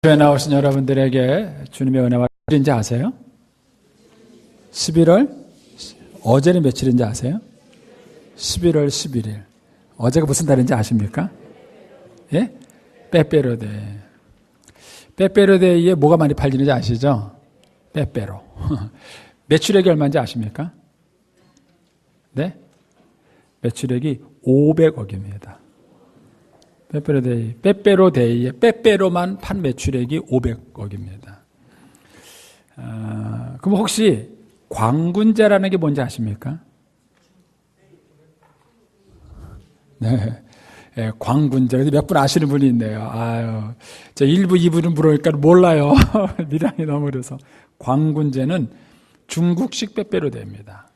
교회 나오신 여러분들에게 주님의 은혜가 며칠인지 아세요? 11월? 어제는 며칠인지 아세요? 11월 11일. 어제가 무슨 달인지 아십니까? 예? 빼빼로데이. 빼빼로데이에 뭐가 많이 팔리는지 아시죠? 빼빼로. 매출액이 얼마인지 아십니까? 네? 매출액이 500억입니다. 빼빼로데이에 빼빼로만 판 매출액이 500억입니다. 그럼 혹시 광군제라는 게 뭔지 아십니까? 네. 네, 광군제. 몇 분 아시는 분이 있네요. 아유, 저 1부, 2부는 물으니까 몰라요. 미량이 너무 어려서. 광군제는 중국식 빼빼로데이입니다.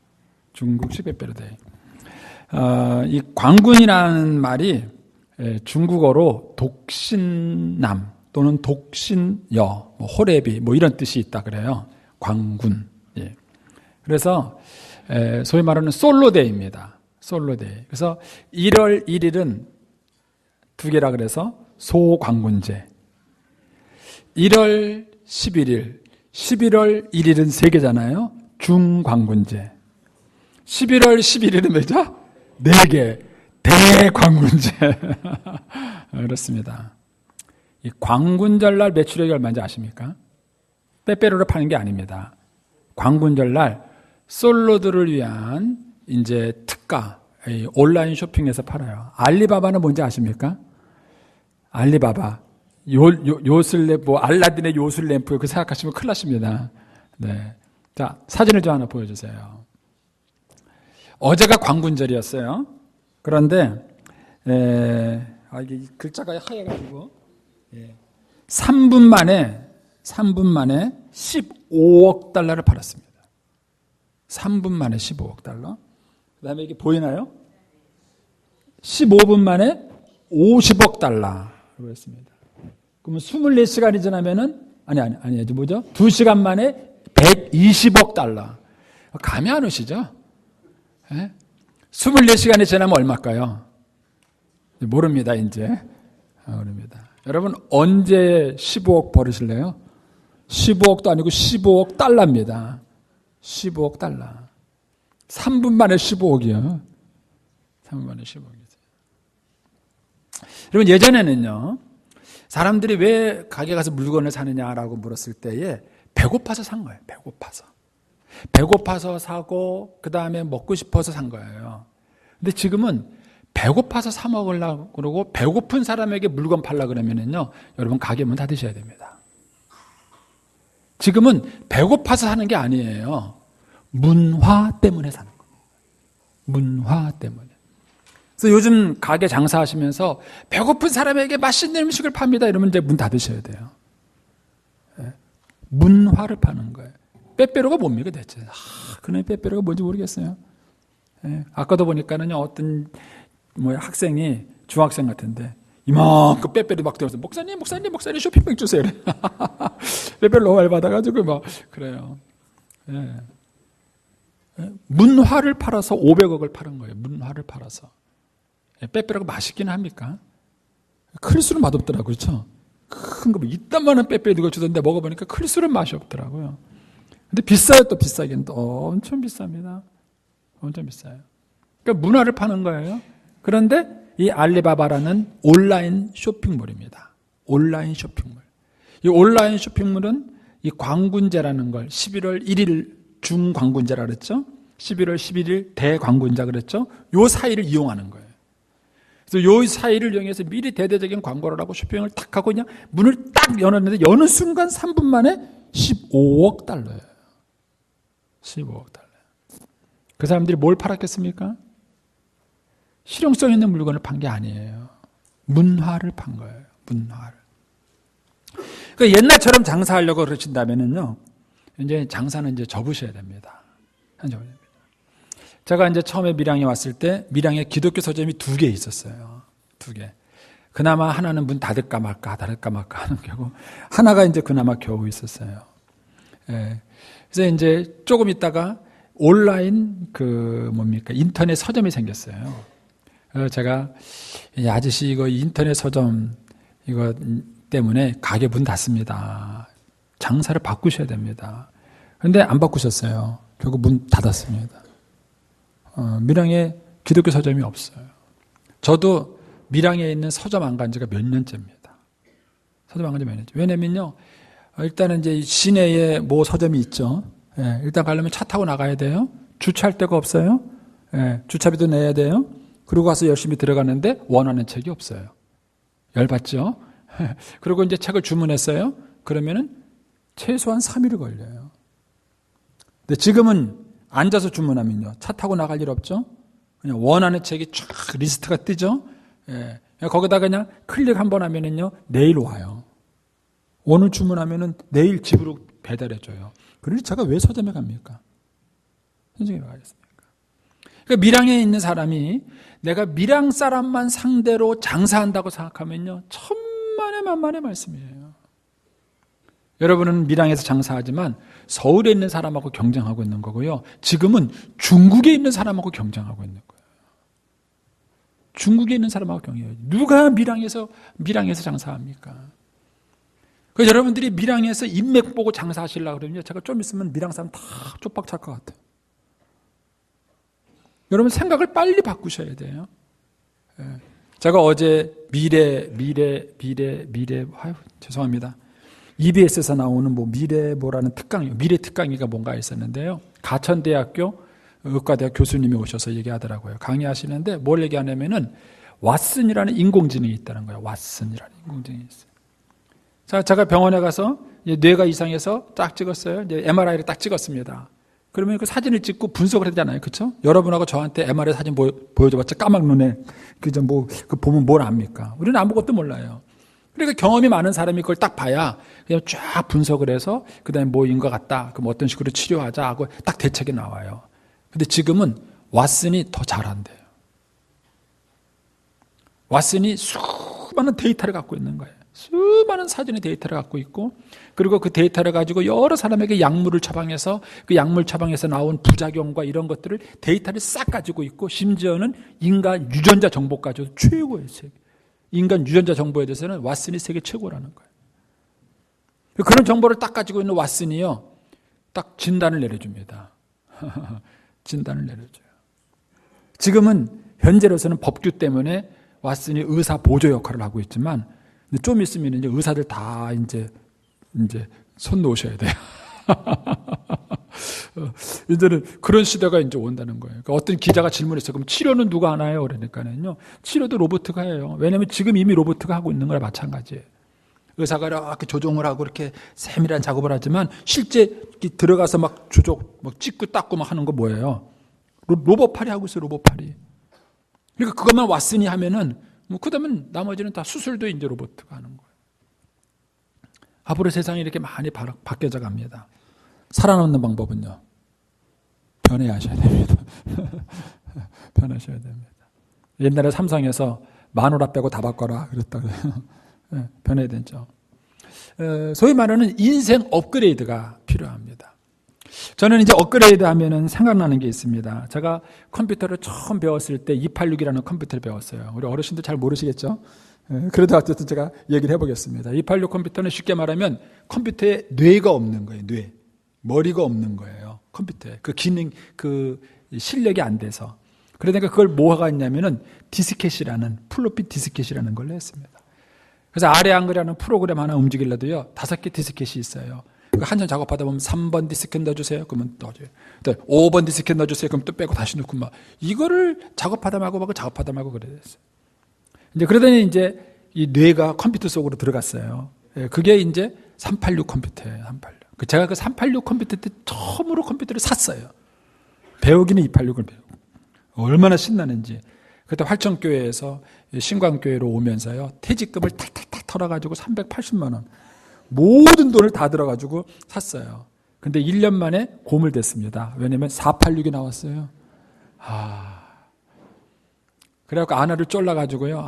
중국식 빼빼로데이. 이 광군이라는 말이 중국어로 독신남 또는 독신여, 호래비 이런 뜻이 있다 그래요. 광군. 예. 그래서 소위 말하는 솔로데이입니다. 솔로데이. 그래서 1월 1일은 두 개라 그래서 소광군제. 1월 11일, 11월 1일은 세 개잖아요. 중광군제. 11월 11일은 뭐죠? 네 개. 대광군제. 그렇습니다. 이 광군절날 매출액이 얼마인지 아십니까? 빼빼로를 파는 게 아닙니다. 광군절날 솔로들을 위한 이제 특가, 온라인 쇼핑에서 팔아요. 알리바바는 뭔지 아십니까? 알리바바. 요술램프, 알라딘의 요술램프, 그 생각하시면 큰일 나십니다. 네. 자, 사진을 좀 하나 보여주세요. 어제가 광군절이었어요. 그런데 이게 글자가 하얘가지고 3분 만에 15억 달러를 팔았습니다. 3분 만에 15억 달러. 그 다음에 이게 보이나요? 15분 만에 50억 달러로 했습니다. 그러면 24시간이 지나면은 아니 뭐죠? 2시간 만에 120억 달러. 감이 안 오시죠? 24시간이 지나면 얼마일까요? 모릅니다, 이제. 모릅니다. 여러분, 언제 15억 벌으실래요? 15억도 아니고 15억 달러입니다. 15억 달러. 3분 만에 15억이요. 3분 만에 15억이죠. 여러분, 예전에는요, 사람들이 왜 가게 가서 물건을 사느냐라고 물었을 때에 배고파서 산 거예요. 배고파서 사고 그 다음에 먹고 싶어서 산 거예요. 근데 지금은 배고파서 사 먹으려고 그러고 배고픈 사람에게 물건 팔려고 그러면은요, 여러분 가게 문 닫으셔야 됩니다. 지금은 배고파서 사는 게 아니에요. 문화 때문에 사는 거예요. 문화 때문에. 그래서 요즘 가게 장사하시면서 배고픈 사람에게 맛있는 음식을 팝니다. 이러면 이제 문 닫으셔야 돼요. 문화를 파는 거예요. 빼빼로가 뭡니까 대체? 그놈의 빼빼로가 뭔지 모르겠어요. 아까도 보니까는 어떤 학생이 중학생 같은데 이만큼 빼빼로 막 들어서 목사님 쇼핑백 주세요. 빼빼로 너무 많이 받아가지고 막 그래요. 문화를 팔아서 500억을 파는 거예요. 문화를 팔아서. 빼빼로가 맛있긴 합니까? 클수록 맛없더라고요. 그렇죠? 큰 거 이딴만한 빼빼로가 주던데 먹어보니까 클수록 맛이 없더라고요. 근데 비싸요. 또 비싸긴 또 엄청 비쌉니다. 엄청 비싸요. 그러니까 문화를 파는 거예요. 그런데 이 알리바바라는 온라인 쇼핑몰입니다. 온라인 쇼핑몰. 이 온라인 쇼핑몰은 이 광군제라는 걸 11월 1일 중광군제라 그랬죠. 11월 11일 대광군자 그랬죠. 요 사이를 이용하는 거예요. 그래서 요 사이를 이용해서 미리 대대적인 광고를 하고 쇼핑을 딱 하고 그냥 문을 딱 열었는데 여는 순간 3분 만에 15억 달러예요. 15억 달러. 그 사람들이 뭘 팔았겠습니까? 실용성 있는 물건을 판 게 아니에요. 문화를 판 거예요. 문화를. 그러니까 옛날처럼 장사하려고 그러신다면은요, 이제 장사는 이제 접으셔야 됩니다. 제가 이제 처음에 밀양에 왔을 때 밀양에 기독교 서점이 2개 있었어요. 2개. 그나마 하나는 문 닫을까 말까 하는 거고, 하나가 이제 그나마 겨우 있었어요. 그래서 이제 조금 있다가 온라인 인터넷 서점이 생겼어요. 제가 아저씨 이거 인터넷 서점 이거 때문에 가게 문 닫습니다. 장사를 바꾸셔야 됩니다. 그런데 안 바꾸셨어요. 결국 문 닫았습니다. 밀양에 기독교 서점이 없어요. 저도 밀양에 있는 서점 안 간 지가 몇 년째입니다. 서점 안 간 지 몇 년째. 왜냐면요, 일단은 이제 시내에 뭐 서점이 있죠. 예, 일단 가려면 차 타고 나가야 돼요. 주차할 데가 없어요. 예, 주차비도 내야 돼요. 그리고 가서 열심히 들어가는데 원하는 책이 없어요. 열받죠? 그리고 이제 책을 주문했어요. 그러면은 최소한 3일 걸려요. 근데 지금은 앉아서 주문하면요, 차 타고 나갈 일 없죠? 그냥 원하는 책이 쫙 리스트가 뜨죠? 예. 거기다 그냥 클릭 한번 하면은요, 내일 와요. 오늘 주문하면은 내일 집으로 배달해줘요. 그러니 제가 왜 서점에 갑니까? 선생님이 가겠습니까? 그러니까 밀양에 있는 사람이 내가 밀양 사람만 상대로 장사한다고 생각하면요, 천만의 만만의 말씀이에요. 여러분은 밀양에서 장사하지만 서울에 있는 사람하고 경쟁하고 있는 거고요. 지금은 중국에 있는 사람하고 경쟁하고 있는 거예요. 중국에 있는 사람하고 경쟁해요. 누가 밀양에서 장사합니까? 그래서 여러분들이 밀양에서 인맥 보고 장사하시려고 그러면요, 제가 좀 있으면 밀양 사람 다 쪽박 찰 것 같아요. 여러분 생각을 빨리 바꾸셔야 돼요. 제가 어제 죄송합니다. EBS에서 나오는 뭐라는 미래 특강이가 뭔가 있었는데요. 가천대학교 의과대학 교수님이 오셔서 얘기하더라고요. 강의하시는데 뭘 얘기하냐면은 왓슨이라는 인공지능이 있다는 거예요. 왓슨이라는 인공지능이 있어요. 자, 제가 병원에 가서 뇌가 이상해서 딱 찍었어요. 이제 MRI를 딱 찍었습니다. 그러면 그 사진을 찍고 분석을 하잖아요. 그렇죠? 여러분하고 저한테 MRI 사진 보여줘봤자 까막 눈에 그저 그 보면 뭘 압니까? 우리는 아무것도 몰라요. 그러니까 경험이 많은 사람이 그걸 딱 봐야 그냥 쫙 분석을 해서 그다음에 뭐인 것 같다. 그럼 어떤 식으로 치료하자 하고 딱 대책이 나와요. 근데 지금은 왓슨이 더 잘한대요. 왓슨이 수많은 데이터를 갖고 있는 거예요. 수많은 사진의 데이터를 갖고 있고, 그리고 그 데이터를 가지고 여러 사람에게 약물을 처방해서 그 약물 처방에서 나온 부작용과 이런 것들을 데이터를 싹 가지고 있고, 심지어는 인간 유전자 정보까지도 최고의 세계. 인간 유전자 정보에 대해서는 왓슨이 세계 최고라는 거예요. 그런 정보를 딱 가지고 있는 왓슨이요, 딱 진단을 내려줍니다. 진단을 내려줘요. 지금은 현재로서는 법규 때문에 왓슨이 의사 보조 역할을 하고 있지만, 좀 있으면 이제 의사들 다 이제 손 놓으셔야 돼요. 이제는 그런 시대가 이제 온다는 거예요. 그러니까 어떤 기자가 질문했어요. 그럼 치료는 누가 하나요? 그러니까는요, 치료도 로봇가 해요. 왜냐하면 지금 이미 로봇가 하고 있는 거랑 마찬가지예요. 의사가 이렇게 조종을 하고 이렇게 세밀한 작업을 하지만 실제 들어가서 막 찍고 닦고 막 하는 거 뭐예요? 로봇팔이 하고 있어요. 로봇팔이. 그러니까 그것만 왓슨이 하면은 그다음에 나머지는 다 수술도 이제 로봇가 하는 거예요. 앞으로 세상이 이렇게 많이 바뀌어져 갑니다. 살아남는 방법은요, 변해하셔야 됩니다. 변하셔야 됩니다. 옛날에 삼성에서 마누라 빼고 다 바꿔라 그랬다고요. 변해야 되죠. 소위 말하는 인생 업그레이드가 필요합니다. 저는 이제 업그레이드 하면은 생각나는 게 있습니다. 제가 컴퓨터를 처음 배웠을 때 286이라는 컴퓨터를 배웠어요. 우리 어르신들 잘 모르시겠죠? 그래도 어쨌든 제가 얘기를 해보겠습니다. 286 컴퓨터는 쉽게 말하면 컴퓨터에 뇌가 없는 거예요. 뇌. 머리가 없는 거예요. 컴퓨터에. 그 기능, 그 실력이 안 돼서. 그러니까 그걸 뭐가 했냐면은 디스켓이라는, 플로피 디스켓이라는 걸로 했습니다. 그래서 아래 한글이라는 프로그램 하나 움직이려도요, 5개 디스켓이 있어요. 한참 작업하다 보면 3번 디스켓 넣어주세요. 그러면 넣어줘요. 5번 디스켓 넣어주세요. 그럼 또 빼고 다시 넣고 막. 이거를 작업하다 말고 그랬어요. 이제 그러더니 이제 이 뇌가 컴퓨터 속으로 들어갔어요. 그게 이제 386 컴퓨터예요. 386. 제가 그 386 컴퓨터 때 처음으로 컴퓨터를 샀어요. 배우기는 286을 배우고. 얼마나 신나는지. 그때 활천교회에서 신광교회로 오면서요, 퇴직금을 탁탁탁 털어가지고 380만 원. 모든 돈을 다 들어가지고 샀어요. 근데 1년 만에 고물됐습니다. 왜냐면 486이 나왔어요. 그래갖고 아내를 쫄라가지고요.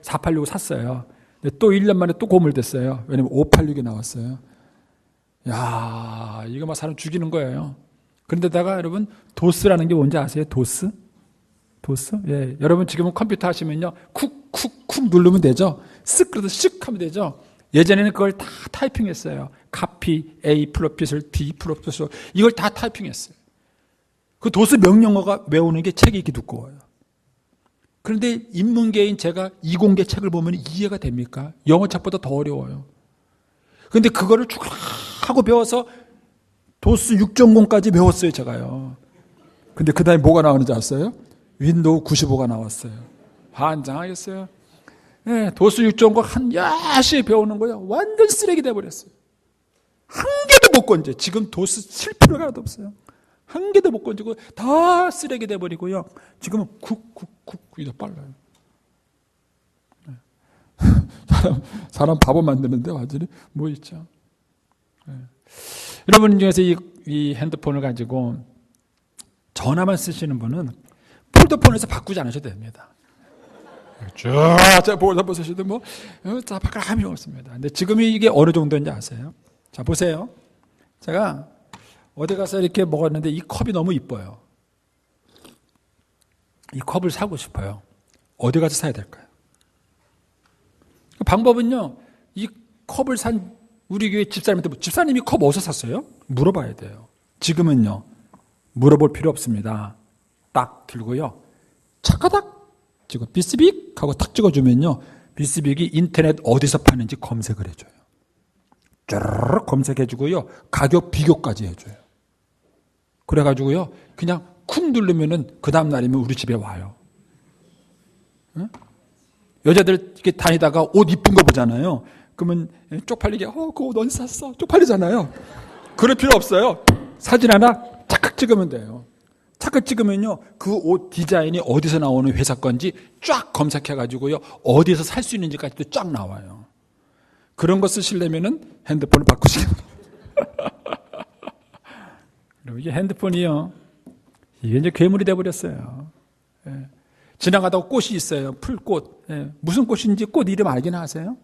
486을 샀어요. 근데 또 1년 만에 또 고물됐어요. 왜냐면 586이 나왔어요. 야, 이거 막 사람 죽이는 거예요. 그런데다가 여러분, 도스라는 게 뭔지 아세요? 도스? 도스? 예. 여러분 지금은 컴퓨터 하시면요. 쿡 누르면 되죠? 쓱 그래도 쓱 하면 되죠? 예전에는 그걸 다 타이핑했어요. 카피, A, 프로핏을, D, 프로핏을. 이걸 다 타이핑했어요. 그 도스 명령어가 외우는 게 책이 이렇게 두꺼워요. 그런데 인문계인 제가 이공계 책을 보면 이해가 됩니까? 영어 책보다 더 어려워요. 그런데 그거를 쭉 하고 배워서 도스 6.0까지 배웠어요, 제가요. 근데 그 다음에 뭐가 나오는지 아세요? 윈도우 95가 나왔어요. 환장하겠어요. 네, 도스 6.0 한 야시 배우는 거예요. 완전 쓰레기 돼버렸어요. 한 개도 못 건져. 지금 도스 쓸 필요가 하나도 없어요. 한 개도 못 건지고 다 쓰레기 돼버리고요. 지금은 쿡 이더 빨라요. 네. 사람 바보 만드는데 완전히 뭐 있죠. 네. 여러분 중에서 이 핸드폰을 가지고 전화만 쓰시는 분은 폴더폰에서 바꾸지 않으셔도 됩니다. 쭉 폴더폰 쓰시도 뭐 다 바꿀 함이 없습니다. 근데 지금 이게 어느 정도인지 아세요? 자, 보세요. 제가 어디 가서 이렇게 먹었는데 이 컵이 너무 이뻐요. 이 컵을 사고 싶어요. 어디 가서 사야 될까요? 방법은요, 이 컵을 산 우리 교회 집사님한테 집사님이 컵 어디서 샀어요? 물어봐야 돼요. 지금은요, 물어볼 필요 없습니다. 딱 들고요, 차카닥 찍어 비스빅 하고 탁 찍어주면요, 비스빅이 인터넷 어디서 파는지 검색을 해줘요. 쭈르륵 검색해주고요, 가격 비교까지 해줘요. 그래가지고요, 그냥 쿵 누르면은 그 다음 날이면 우리 집에 와요. 응? 여자들 이렇게 다니다가 옷 이쁜 거 보잖아요. 그러면 쪽팔리게 그 옷 어디서 샀어? 쪽팔리잖아요. 그럴 필요 없어요. 사진 하나 착각 찍으면 돼요. 착각 찍으면요, 그 옷 디자인이 어디서 나오는 회사 건지 쫙 검색해가지고요, 어디서 살 수 있는지까지도 쫙 나와요. 그런 거 쓰시려면은 핸드폰을 바꾸시면 이게 핸드폰이요, 이게 이제 괴물이 돼버렸어요. 예. 지나가다가 꽃이 있어요. 풀꽃. 예. 무슨 꽃인지 꽃 이름 알긴 아세요?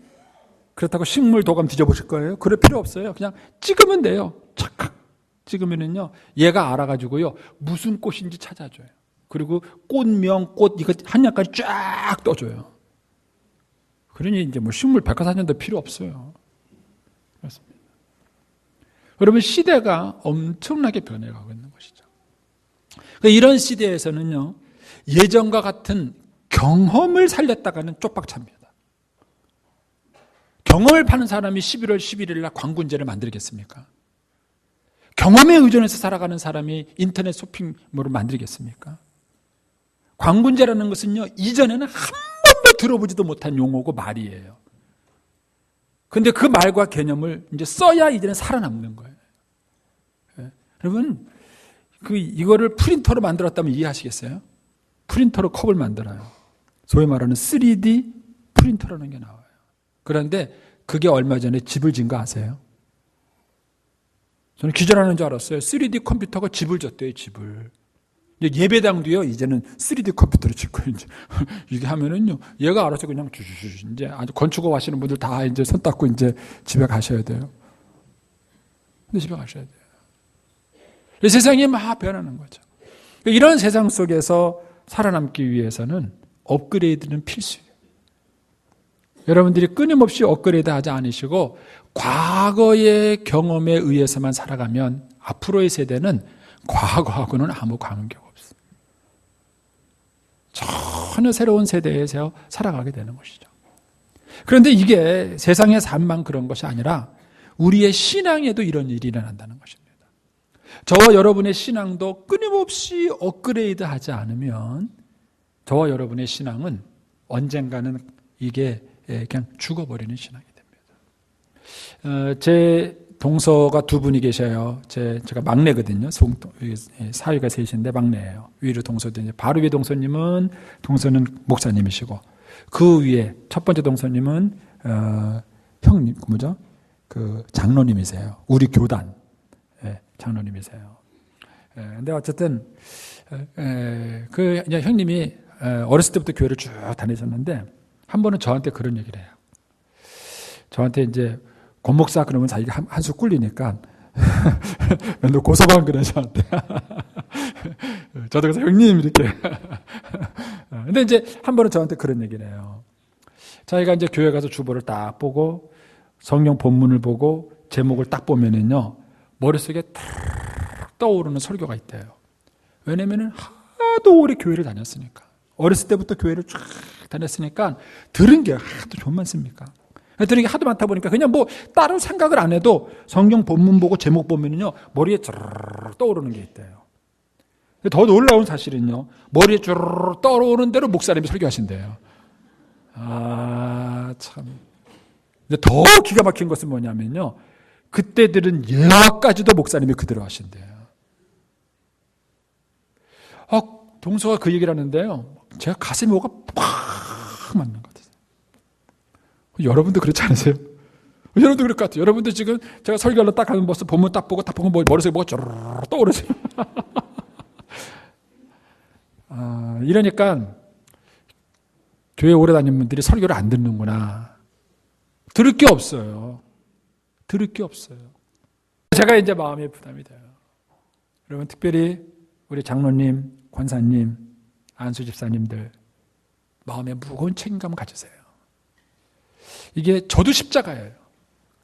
그렇다고 식물 도감 뒤져보실 거예요? 그럴 필요 없어요. 그냥 찍으면 돼요. 착각 찍으면은요, 얘가 알아가지고요, 무슨 꽃인지 찾아줘요. 그리고 꽃명, 꽃 이거 한약까지 쫙 떠줘요. 그러니 이제 뭐 식물 백과사전도 필요 없어요. 그렇습니다. 여러분, 시대가 엄청나게 변해가고 있는 것이죠. 그러니까 이런 시대에서는요, 예전과 같은 경험을 살렸다가는 쪽박찹니다. 경험을 파는 사람이 11월 11일 날 광군제를 만들겠습니까? 경험에 의존해서 살아가는 사람이 인터넷 쇼핑몰을 만들겠습니까? 광군제라는 것은요, 이전에는 한 번도 들어보지도 못한 용어고 말이에요. 근데 그 말과 개념을 이제 써야 이제는 살아남는 거예요. 예. 여러분, 이거를 프린터로 만들었다면 이해하시겠어요? 프린터로 컵을 만들어요. 소위 말하는 3D 프린터라는 게 나와요. 그런데 그게 얼마 전에 집을 진 거 아세요? 저는 기절하는 줄 알았어요. 3D 컴퓨터가 집을 졌대요, 집을. 예배당도요, 이제는 3D 컴퓨터로 짓 거예요, 이제. 이게 하면은요, 얘가 알아서 그냥 이제 아주 건축업 하시는 분들 다 이제 손 닦고 이제 집에 가셔야 돼요. 근데 집에 가셔야 돼요. 세상이 막 변하는 거죠. 이런 세상 속에서 살아남기 위해서는 업그레이드는 필수예요. 여러분들이 끊임없이 업그레이드 하지 않으시고 과거의 경험에 의해서만 살아가면 앞으로의 세대는 과거하고는 아무 관계가 없어요. 전혀 새로운 세대에서 살아가게 되는 것이죠. 그런데 이게 세상의 삶만 그런 것이 아니라 우리의 신앙에도 이런 일이 일어난다는 것입니다. 저와 여러분의 신앙도 끊임없이 업그레이드 하지 않으면 저와 여러분의 신앙은 언젠가는 이게 그냥 죽어버리는 신앙이 됩니다. 제 동서가 두 분이 계셔요. 제가 막내거든요. 사위가 셋인데 막내예요. 위로 동서도 이제 바로 위에 동서는 목사님이시고, 그 위에 첫 번째 동서님은 형님 그 장로님이세요. 우리 교단 장로님이세요. 근데 어쨌든 그 이제 형님이 어렸을 때부터 교회를 쭉 다니셨는데 한 번은 저한테 그런 얘기를 해요. 저한테 이제 권목사 그러면 자기가 한 수 꿀리니까 맨날 고소방 그래 저한테. 저도 그래서 형님 이렇게. 근데 이제 한 번은 저한테 그런 얘기를 해요. 자기가 이제 교회 가서 주보를 딱 보고 성경 본문을 보고 제목을 딱 보면은요, 머릿속에 탁 떠오르는 설교가 있대요. 왜냐면은 하도 오래 교회를 다녔으니까. 어렸을 때부터 교회를 쫙 다녔으니까 들은 게 하도 좀 많습니까? 들은 게 하도 많다 보니까 그냥 뭐 다른 생각을 안 해도 성경 본문 보고 제목 보면은요, 머리에 쭈르르 떠오르는 게 있대요. 더 놀라운 사실은요, 머리에 쭈르르 떠오르는 대로 목사님이 설교하신대요. 아, 참. 근데 더 기가 막힌 것은 뭐냐면요, 그때 들은 예화까지도 목사님이 그대로 하신대요. 동서가 그 얘기를 하는데요, 제가 가슴에 뭐가 팍 맞는 것 같아요. 여러분도 그렇지 않으세요? 여러분도 그럴 것 같아요. 여러분도 지금 제가 설교를 딱 하는 모습, 본문 딱 보고 머릿속에 뭐가 쭈르르 떠오르세요. 이러니까 교회 오래 다니는 분들이 설교를 안 듣는구나. 들을 게 없어요. 들을 게 없어요. 제가 이제 마음에 부담이 돼요. 여러분, 특별히 우리 장로님, 권사님, 안수 집사님들, 마음에 무거운 책임감 가지세요. 이게 저도 십자가예요.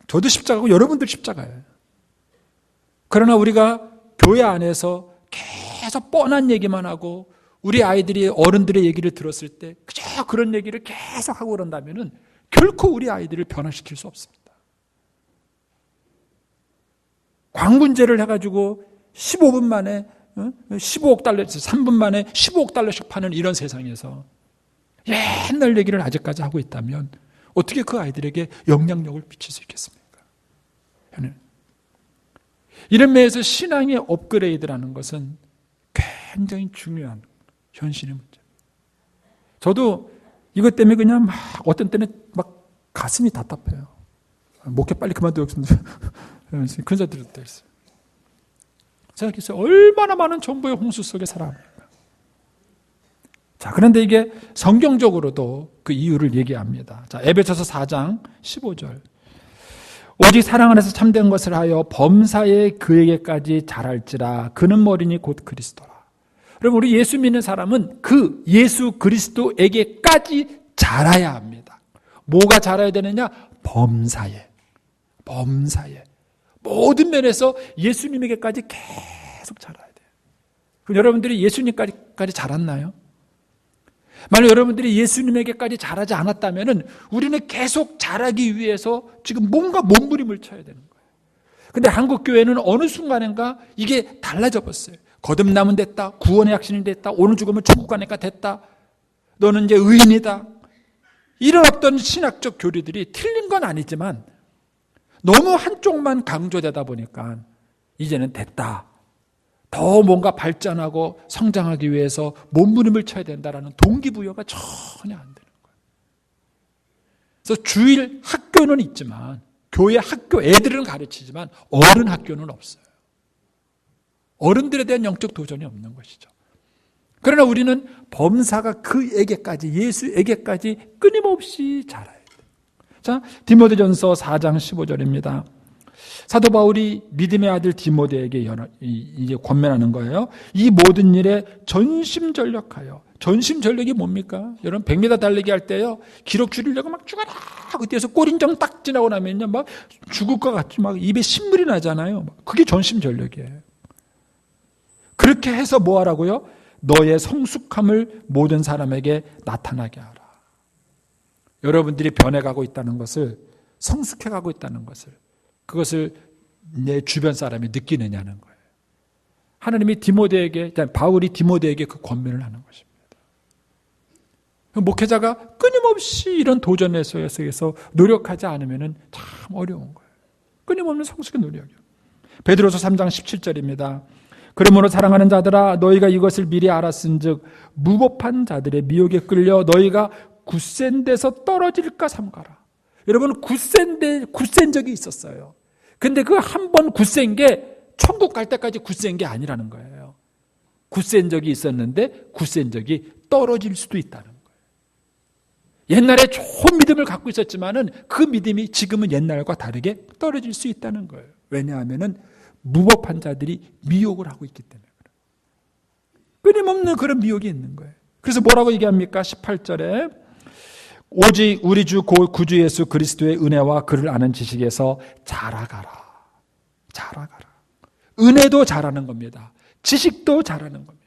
저도 십자가고 여러분들 십자가예요. 그러나 우리가 교회 안에서 계속 뻔한 얘기만 하고 우리 아이들이 어른들의 얘기를 들었을 때 그저 그런 얘기를 계속 하고 그런다면은 결코 우리 아이들을 변화시킬 수 없습니다. 광군제를 해가지고 15분 만에 15억 달러, 3분 만에 15억 달러씩 파는 이런 세상에서 옛날 얘기를 아직까지 하고 있다면 어떻게 그 아이들에게 영향력을 미칠 수 있겠습니까? 이런 면에서 신앙의 업그레이드라는 것은 굉장히 중요한 현실의 문제. 저도 이것 때문에 그냥 막 어떤 때는 막 가슴이 답답해요. 목회 빨리 그만두겠습니다. 그런 자들도 있어요. 생각했어요. 얼마나 많은 정보의 홍수 속에 살아갑니까? 자, 그런데 이게 성경적으로도 그 이유를 얘기합니다. 자, 에베소서 4장 15절. 오직 사랑 안에서 참된 것을 하여 범사에 그에게까지 자랄지라. 그는 머리니 곧 그리스도라. 그럼 우리 예수 믿는 사람은 그 예수 그리스도에게까지 자라야 합니다. 뭐가 자라야 되느냐? 범사에. 모든 면에서 예수님에게까지 계속 자라야 돼요. 그럼 여러분들이 예수님까지 자랐나요? 만약 여러분들이 예수님에게까지 자라지 않았다면 우리는 계속 자라기 위해서 지금 뭔가 몸부림을 쳐야 되는 거예요. 근데 한국교회는 어느 순간인가 이게 달라져 버렸어요. 거듭나면 됐다. 구원의 확신이 됐다. 오늘 죽으면 천국 가니까 됐다. 너는 이제 의인이다. 이런 어떤 신학적 교리들이 틀린 건 아니지만 너무 한쪽만 강조되다 보니까 이제는 됐다. 더 뭔가 발전하고 성장하기 위해서 몸부림을 쳐야 된다라는 동기부여가 전혀 안 되는 거예요. 그래서 주일 학교는 있지만 교회 학교 애들은 가르치지만 어른 학교는 없어요. 어른들에 대한 영적 도전이 없는 것이죠. 그러나 우리는 범사가 그에게까지 예수에게까지 끊임없이 자라야 돼요. 자, 디모데전서 4장 15절입니다. 사도 바울이 믿음의 아들 디모데에게 이제 권면하는 거예요. 이 모든 일에 전심전력하여. 전심전력이 뭡니까? 여러분 100m 달리기 할 때요, 기록 줄이려고 막 죽어라 그때에서 골인정 딱 지나고 나면요 막 죽을 것 같이 막 입에 신물이 나잖아요. 그게 전심전력이에요. 그렇게 해서 뭐 하라고요? 너의 성숙함을 모든 사람에게 나타나게 하라. 여러분들이 변해가고 있다는 것을, 성숙해가고 있다는 것을, 그것을 내 주변 사람이 느끼느냐는 거예요. 하나님이 바울이 디모데에게 그 권면을 하는 것입니다. 목회자가 끊임없이 이런 도전의 속에서 노력하지 않으면 참 어려운 거예요. 끊임없는 성숙의 노력이요. 베드로서 3장 17절입니다. 그러므로 사랑하는 자들아, 너희가 이것을 미리 알았은즉 무법한 자들의 미혹에 끌려 너희가 굳센 데서 떨어질까 삼가라. 여러분, 굳센 적이 있었어요. 근데 그 한 번 굳센 게 천국 갈 때까지 굳센 게 아니라는 거예요. 굳센 적이 있었는데 굳센 적이 떨어질 수도 있다는 거예요. 옛날에 좋은 믿음을 갖고 있었지만은 그 믿음이 지금은 옛날과 다르게 떨어질 수 있다는 거예요. 왜냐하면은 무법한 자들이 미혹을 하고 있기 때문에 그래요. 끊임없는 그런 미혹이 있는 거예요. 그래서 뭐라고 얘기합니까? 18절에 오직 우리 주 구주 예수 그리스도의 은혜와 그를 아는 지식에서 자라가라. 자라가라. 은혜도 자라는 겁니다. 지식도 자라는 겁니다.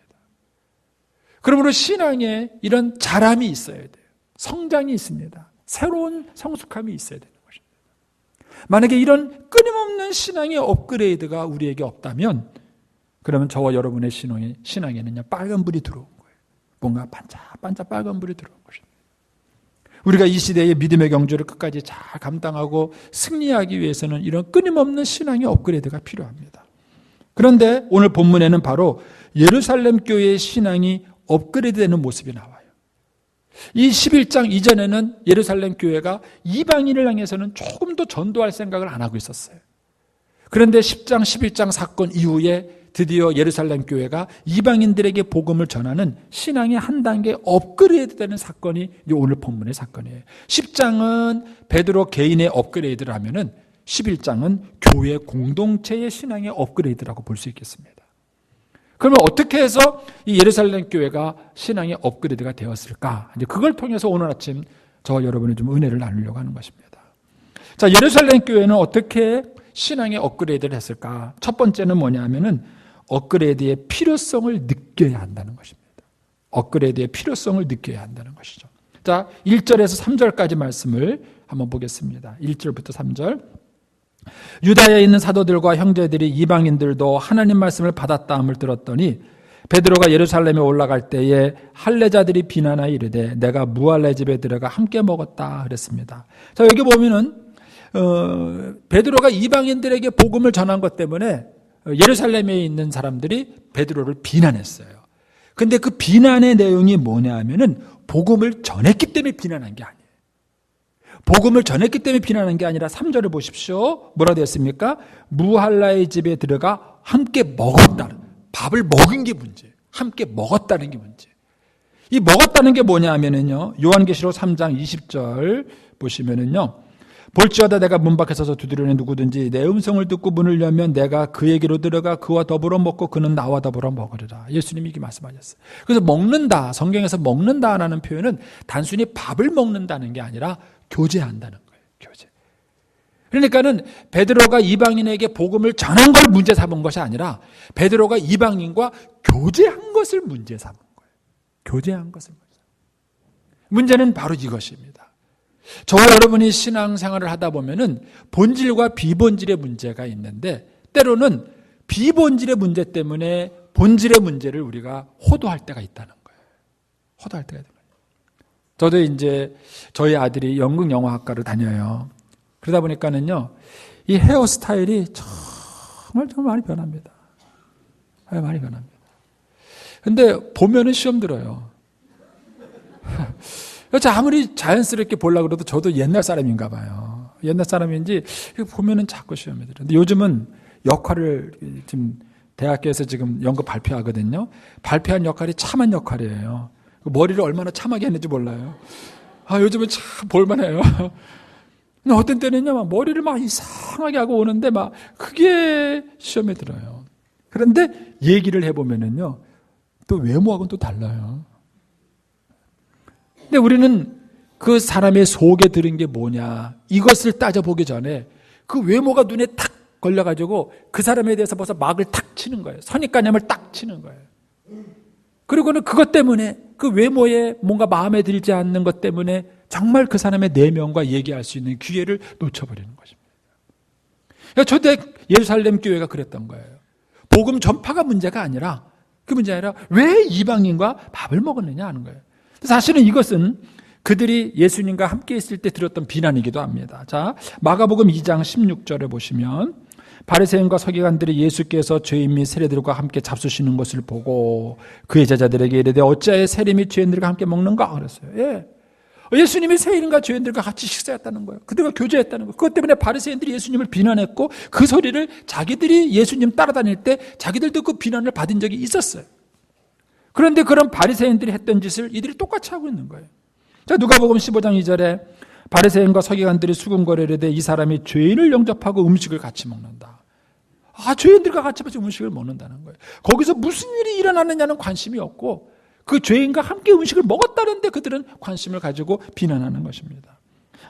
그러므로 신앙에 이런 자람이 있어야 돼요. 성장이 있습니다. 새로운 성숙함이 있어야 되는 것입니다. 만약에 이런 끊임없는 신앙의 업그레이드가 우리에게 없다면 그러면 저와 여러분의 신앙에는요 빨간불이 들어온 거예요. 뭔가 반짝반짝 빨간불이 들어온 것입니다. 우리가 이 시대의 믿음의 경주를 끝까지 잘 감당하고 승리하기 위해서는 이런 끊임없는 신앙의 업그레이드가 필요합니다. 그런데 오늘 본문에는 바로 예루살렘 교회의 신앙이 업그레이드되는 모습이 나와요. 이 11장 이전에는 예루살렘 교회가 이방인을 향해서는 조금 더 전도할 생각을 안 하고 있었어요. 그런데 10장, 11장 사건 이후에 드디어 예루살렘 교회가 이방인들에게 복음을 전하는 신앙의 한 단계 업그레이드되는 사건이 오늘 본문의 사건이에요. 10장은 베드로 개인의 업그레이드를 하면은 11장은 교회 공동체의 신앙의 업그레이드라고 볼 수 있겠습니다. 그러면 어떻게 해서 이 예루살렘 교회가 신앙의 업그레이드가 되었을까? 이제 그걸 통해서 오늘 아침 저와 여러분이 좀 은혜를 나누려고 하는 것입니다. 자, 예루살렘 교회는 어떻게 신앙의 업그레이드를 했을까? 첫 번째는 뭐냐면은 업그레이드의 필요성을 느껴야 한다는 것입니다. 업그레이드의 필요성을 느껴야 한다는 것이죠. 자, 1절에서 3절까지 말씀을 한번 보겠습니다. 1절부터 3절. 유다에 있는 사도들과 형제들이 이방인들도 하나님 말씀을 받았다함을 들었더니 베드로가 예루살렘에 올라갈 때에 할례자들이 비난하여 이르되 내가 무할례 집에 들어가 함께 먹었다 그랬습니다. 자, 여기 보면은 베드로가 이방인들에게 복음을 전한 것 때문에 예루살렘에 있는 사람들이 베드로를 비난했어요. 근데 그 비난의 내용이 뭐냐 하면은 복음을 전했기 때문에 비난한 게 아니에요. 복음을 전했기 때문에 비난한 게 아니라 3절을 보십시오. 뭐라 되었습니까? 무할라의 집에 들어가 함께 먹었다. 밥을 먹은 게 문제예요. 함께 먹었다는 게 문제예요. 이 먹었다는 게 뭐냐 하면은요. 요한계시록 3장 20절 보시면은요. 볼지어다 내가 문 밖에 서서 두드리는 누구든지 내 음성을 듣고 문을 열면 내가 그에게로 들어가 그와 더불어 먹고 그는 나와 더불어 먹으리라. 예수님이 이렇게 말씀하셨어요. 그래서 먹는다, 성경에서 먹는다라는 표현은 단순히 밥을 먹는다는 게 아니라 교제한다는 거예요. 교제. 그러니까는 베드로가 이방인에게 복음을 전한 걸 문제 삼은 것이 아니라 베드로가 이방인과 교제한 것을 문제 삼은 거예요. 교제한 것을 문제. 문제는 바로 이것입니다. 저와 여러분이 신앙생활을 하다 보면은 본질과 비본질의 문제가 있는데 때로는 비본질의 문제 때문에 본질의 문제를 우리가 호도할 때가 있다는 거예요. 호도할 때가 있는 거예요. 저도 이제 저희 아들이 연극영화학과를 다녀요. 그러다 보니까는요, 이 헤어스타일이 정말 많이 변합니다. 많이 변합니다. 근데 보면은 시험 들어요. 아무리 자연스럽게 보려고 그래도 저도 옛날 사람인가 봐요. 옛날 사람인지 보면은 자꾸 시험에 들어요. 근데 요즘은 역할을 지금 대학교에서 지금 연극 발표하거든요. 발표한 역할이 참한 역할이에요. 머리를 얼마나 참하게 했는지 몰라요. 요즘은 참 볼만해요. 근데 어떤 때는요, 막 머리를 막 이상하게 하고 오는데 막 그게 시험에 들어요. 그런데 얘기를 해보면은요, 또 외모하고는 또 달라요. 근데 우리는 그 사람의 속에 들은 게 뭐냐, 이것을 따져보기 전에 그 외모가 눈에 탁 걸려가지고 그 사람에 대해서 벌써 막을 탁 치는 거예요. 선입관념을 딱 치는 거예요. 그리고는 그것 때문에 그 외모에 뭔가 마음에 들지 않는 것 때문에 정말 그 사람의 내면과 얘기할 수 있는 기회를 놓쳐버리는 것입니다. 초대 예루살렘 교회가 그랬던 거예요. 복음 전파가 문제가 아니라 그 문제가 아니라 왜 이방인과 밥을 먹었느냐 하는 거예요. 사실은 이것은 그들이 예수님과 함께 있을 때 들었던 비난이기도 합니다. 자, 마가복음 2장 16절에 보시면 바리새인과 서기관들이 예수께서 죄인 및 세리들과 함께 잡수시는 것을 보고 그의 제자들에게 이르되 어찌하여 세리 및 죄인들과 함께 먹는가 그랬어요. 예. 예수님이 세리인과 죄인들과 같이 식사했다는 거예요. 그들과 교제했다는 거예요. 그것 때문에 바리새인들이 예수님을 비난했고 그 소리를 자기들이 예수님 따라다닐 때 자기들도 그 비난을 받은 적이 있었어요. 그런데 그런 바리새인들이 했던 짓을 이들이 똑같이 하고 있는 거예요. 자, 누가복음 15장 2절에 바리새인과 서기관들이 수군거리되 이 사람이 죄인을 영접하고 음식을 같이 먹는다. 죄인들과 같이 음식을 먹는다는 거예요. 거기서 무슨 일이 일어나느냐는 관심이 없고 그 죄인과 함께 음식을 먹었다는데 그들은 관심을 가지고 비난하는 것입니다.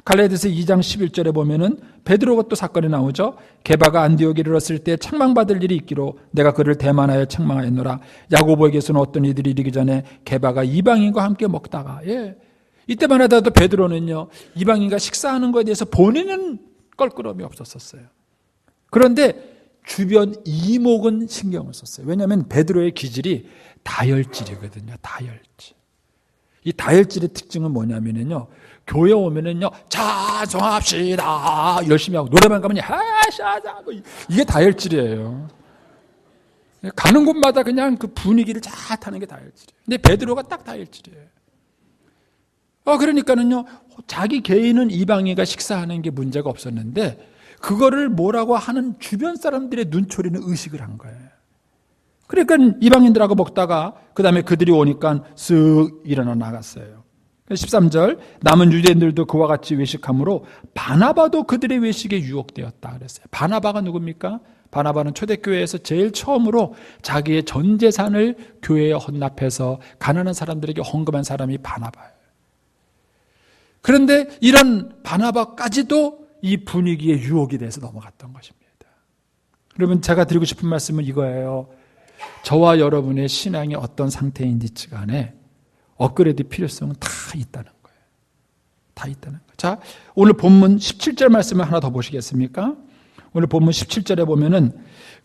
갈라디아서 2장 11절에 보면은 베드로가 또 사건이 나오죠. 게바가 안디옥에 이르렀을 때 책망받을 일이 있기로 내가 그를 대만하여 책망하였노라. 야고보에게서는 어떤 이들이 이르기 전에 게바가 이방인과 함께 먹다가 이때만 하더라도 베드로는요 이방인과 식사하는 것에 대해서 본인은 껄끄러움이 없었어요. 그런데 주변 이목은 신경을 썼어요. 왜냐하면 베드로의 기질이 다혈질이거든요. 다혈질. 이 다혈질의 특징은 뭐냐면요. 교회 오면은요, 찬송합시다. 열심히 하고, 노래방 가면, 하샤자. 이게 다혈질이에요. 가는 곳마다 그냥 그 분위기를 잘 타는 게 다혈질이에요. 근데 베드로가 딱 다혈질이에요. 그러니까는요, 자기 개인은 이방인과 식사하는 게 문제가 없었는데, 그거를 뭐라고 하는 주변 사람들의 눈초리는 의식을 한 거예요. 그러니까 이방인들하고 먹다가 그 다음에 그들이 오니까 쓱 일어나 나갔어요. 13절 남은 유대인들도 그와 같이 외식함으로 바나바도 그들의 외식에 유혹되었다 그랬어요. 바나바가 누굽니까? 바나바는 초대교회에서 제일 처음으로 자기의 전 재산을 교회에 헌납해서 가난한 사람들에게 헌금한 사람이 바나바예요. 그런데 이런 바나바까지도 이 분위기의 유혹이 돼서 넘어갔던 것입니다. 여러분 제가 드리고 싶은 말씀은 이거예요. 저와 여러분의 신앙이 어떤 상태인지 간에 업그레이드 필요성은 다 있다는 거예요. 다 있다는 거예요. 자, 오늘 본문 17절 말씀을 하나 더 보시겠습니까? 오늘 본문 17절에 보면은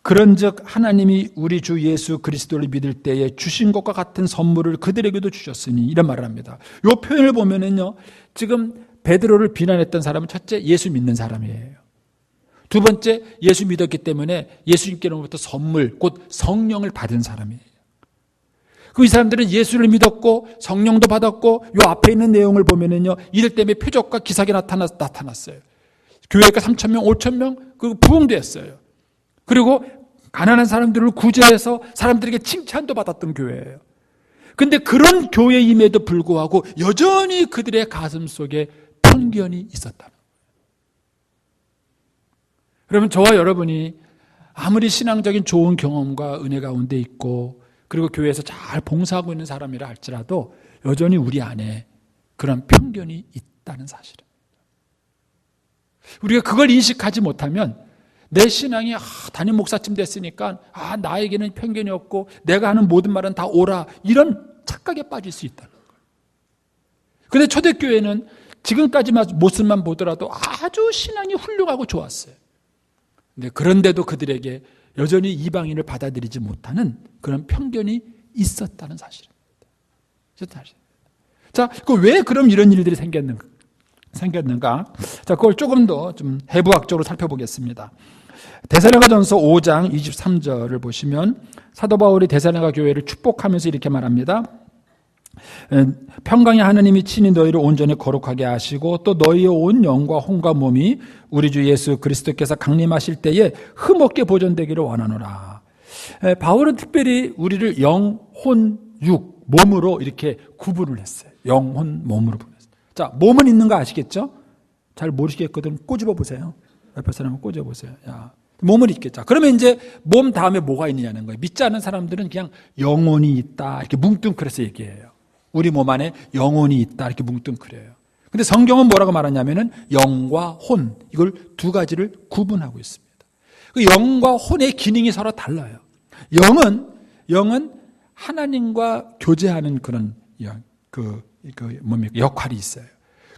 그런즉 하나님이 우리 주 예수 그리스도를 믿을 때에 주신 것과 같은 선물을 그들에게도 주셨으니 이런 말을 합니다. 이 표현을 보면은요, 지금 베드로를 비난했던 사람은 첫째 예수 믿는 사람이에요. 두 번째 예수 믿었기 때문에 예수님께로부터 선물 곧 성령을 받은 사람이에요. 그 이 사람들은 예수를 믿었고 성령도 받았고 요 앞에 있는 내용을 보면은요 이들 때문에 표적과 기사가 나타났어요. 교회가 3,000명, 5,000명 그리고 부흥됐어요. 그리고 가난한 사람들을 구제해서 사람들에게 칭찬도 받았던 교회예요. 근데 그런 교회임에도 불구하고 여전히 그들의 가슴 속에 편견이 있었다는 거예요. 그러면 저와 여러분이 아무리 신앙적인 좋은 경험과 은혜 가운데 있고 그리고 교회에서 잘 봉사하고 있는 사람이라 할지라도 여전히 우리 안에 그런 편견이 있다는 사실입니다. 우리가 그걸 인식하지 못하면 내 신앙이 담임 목사쯤 됐으니까 나에게는 편견이 없고 내가 하는 모든 말은 다 옳아 이런 착각에 빠질 수 있다는 거예요. 그런데 초대교회는 지금까지 모습만 보더라도 아주 신앙이 훌륭하고 좋았어요. 그런데도 그들에게 여전히 이방인을 받아들이지 못하는 그런 편견이 있었다는 사실입니다. 자, 왜 그럼 이런 일들이 생겼는가? 자, 그걸 조금 더 좀 해부학적으로 살펴보겠습니다. 데살로니가전서 5장 23절을 보시면 사도 바울이 데살로니가 교회를 축복하면서 이렇게 말합니다. 평강의 하나님이 친히 너희를 온전히 거룩하게 하시고 또 너희의 온 영과 혼과 몸이 우리 주 예수 그리스도께서 강림하실 때에 흠없게 보존되기를 원하노라. 바울은 특별히 우리를 영, 혼, 육, 몸으로 이렇게 구분을 했어요. 영, 혼, 몸으로 구분했어요. 자, 몸은 있는 거 아시겠죠? 잘 모르시겠거든 꼬집어 보세요. 옆에 사람은 꼬집어 보세요. 몸은 있겠죠. 그러면 이제 몸 다음에 뭐가 있느냐는 거예요. 믿지 않는 사람들은 그냥 영혼이 있다 이렇게 뭉뚱그려서 얘기해요. 우리 몸 안에 영혼이 있다 이렇게 뭉뚱그려요. 근데 성경은 뭐라고 말하냐면은 영과 혼 이걸 두 가지를 구분하고 있습니다. 그 영과 혼의 기능이 서로 달라요. 영은 하나님과 교제하는 그런 역할이 있어요.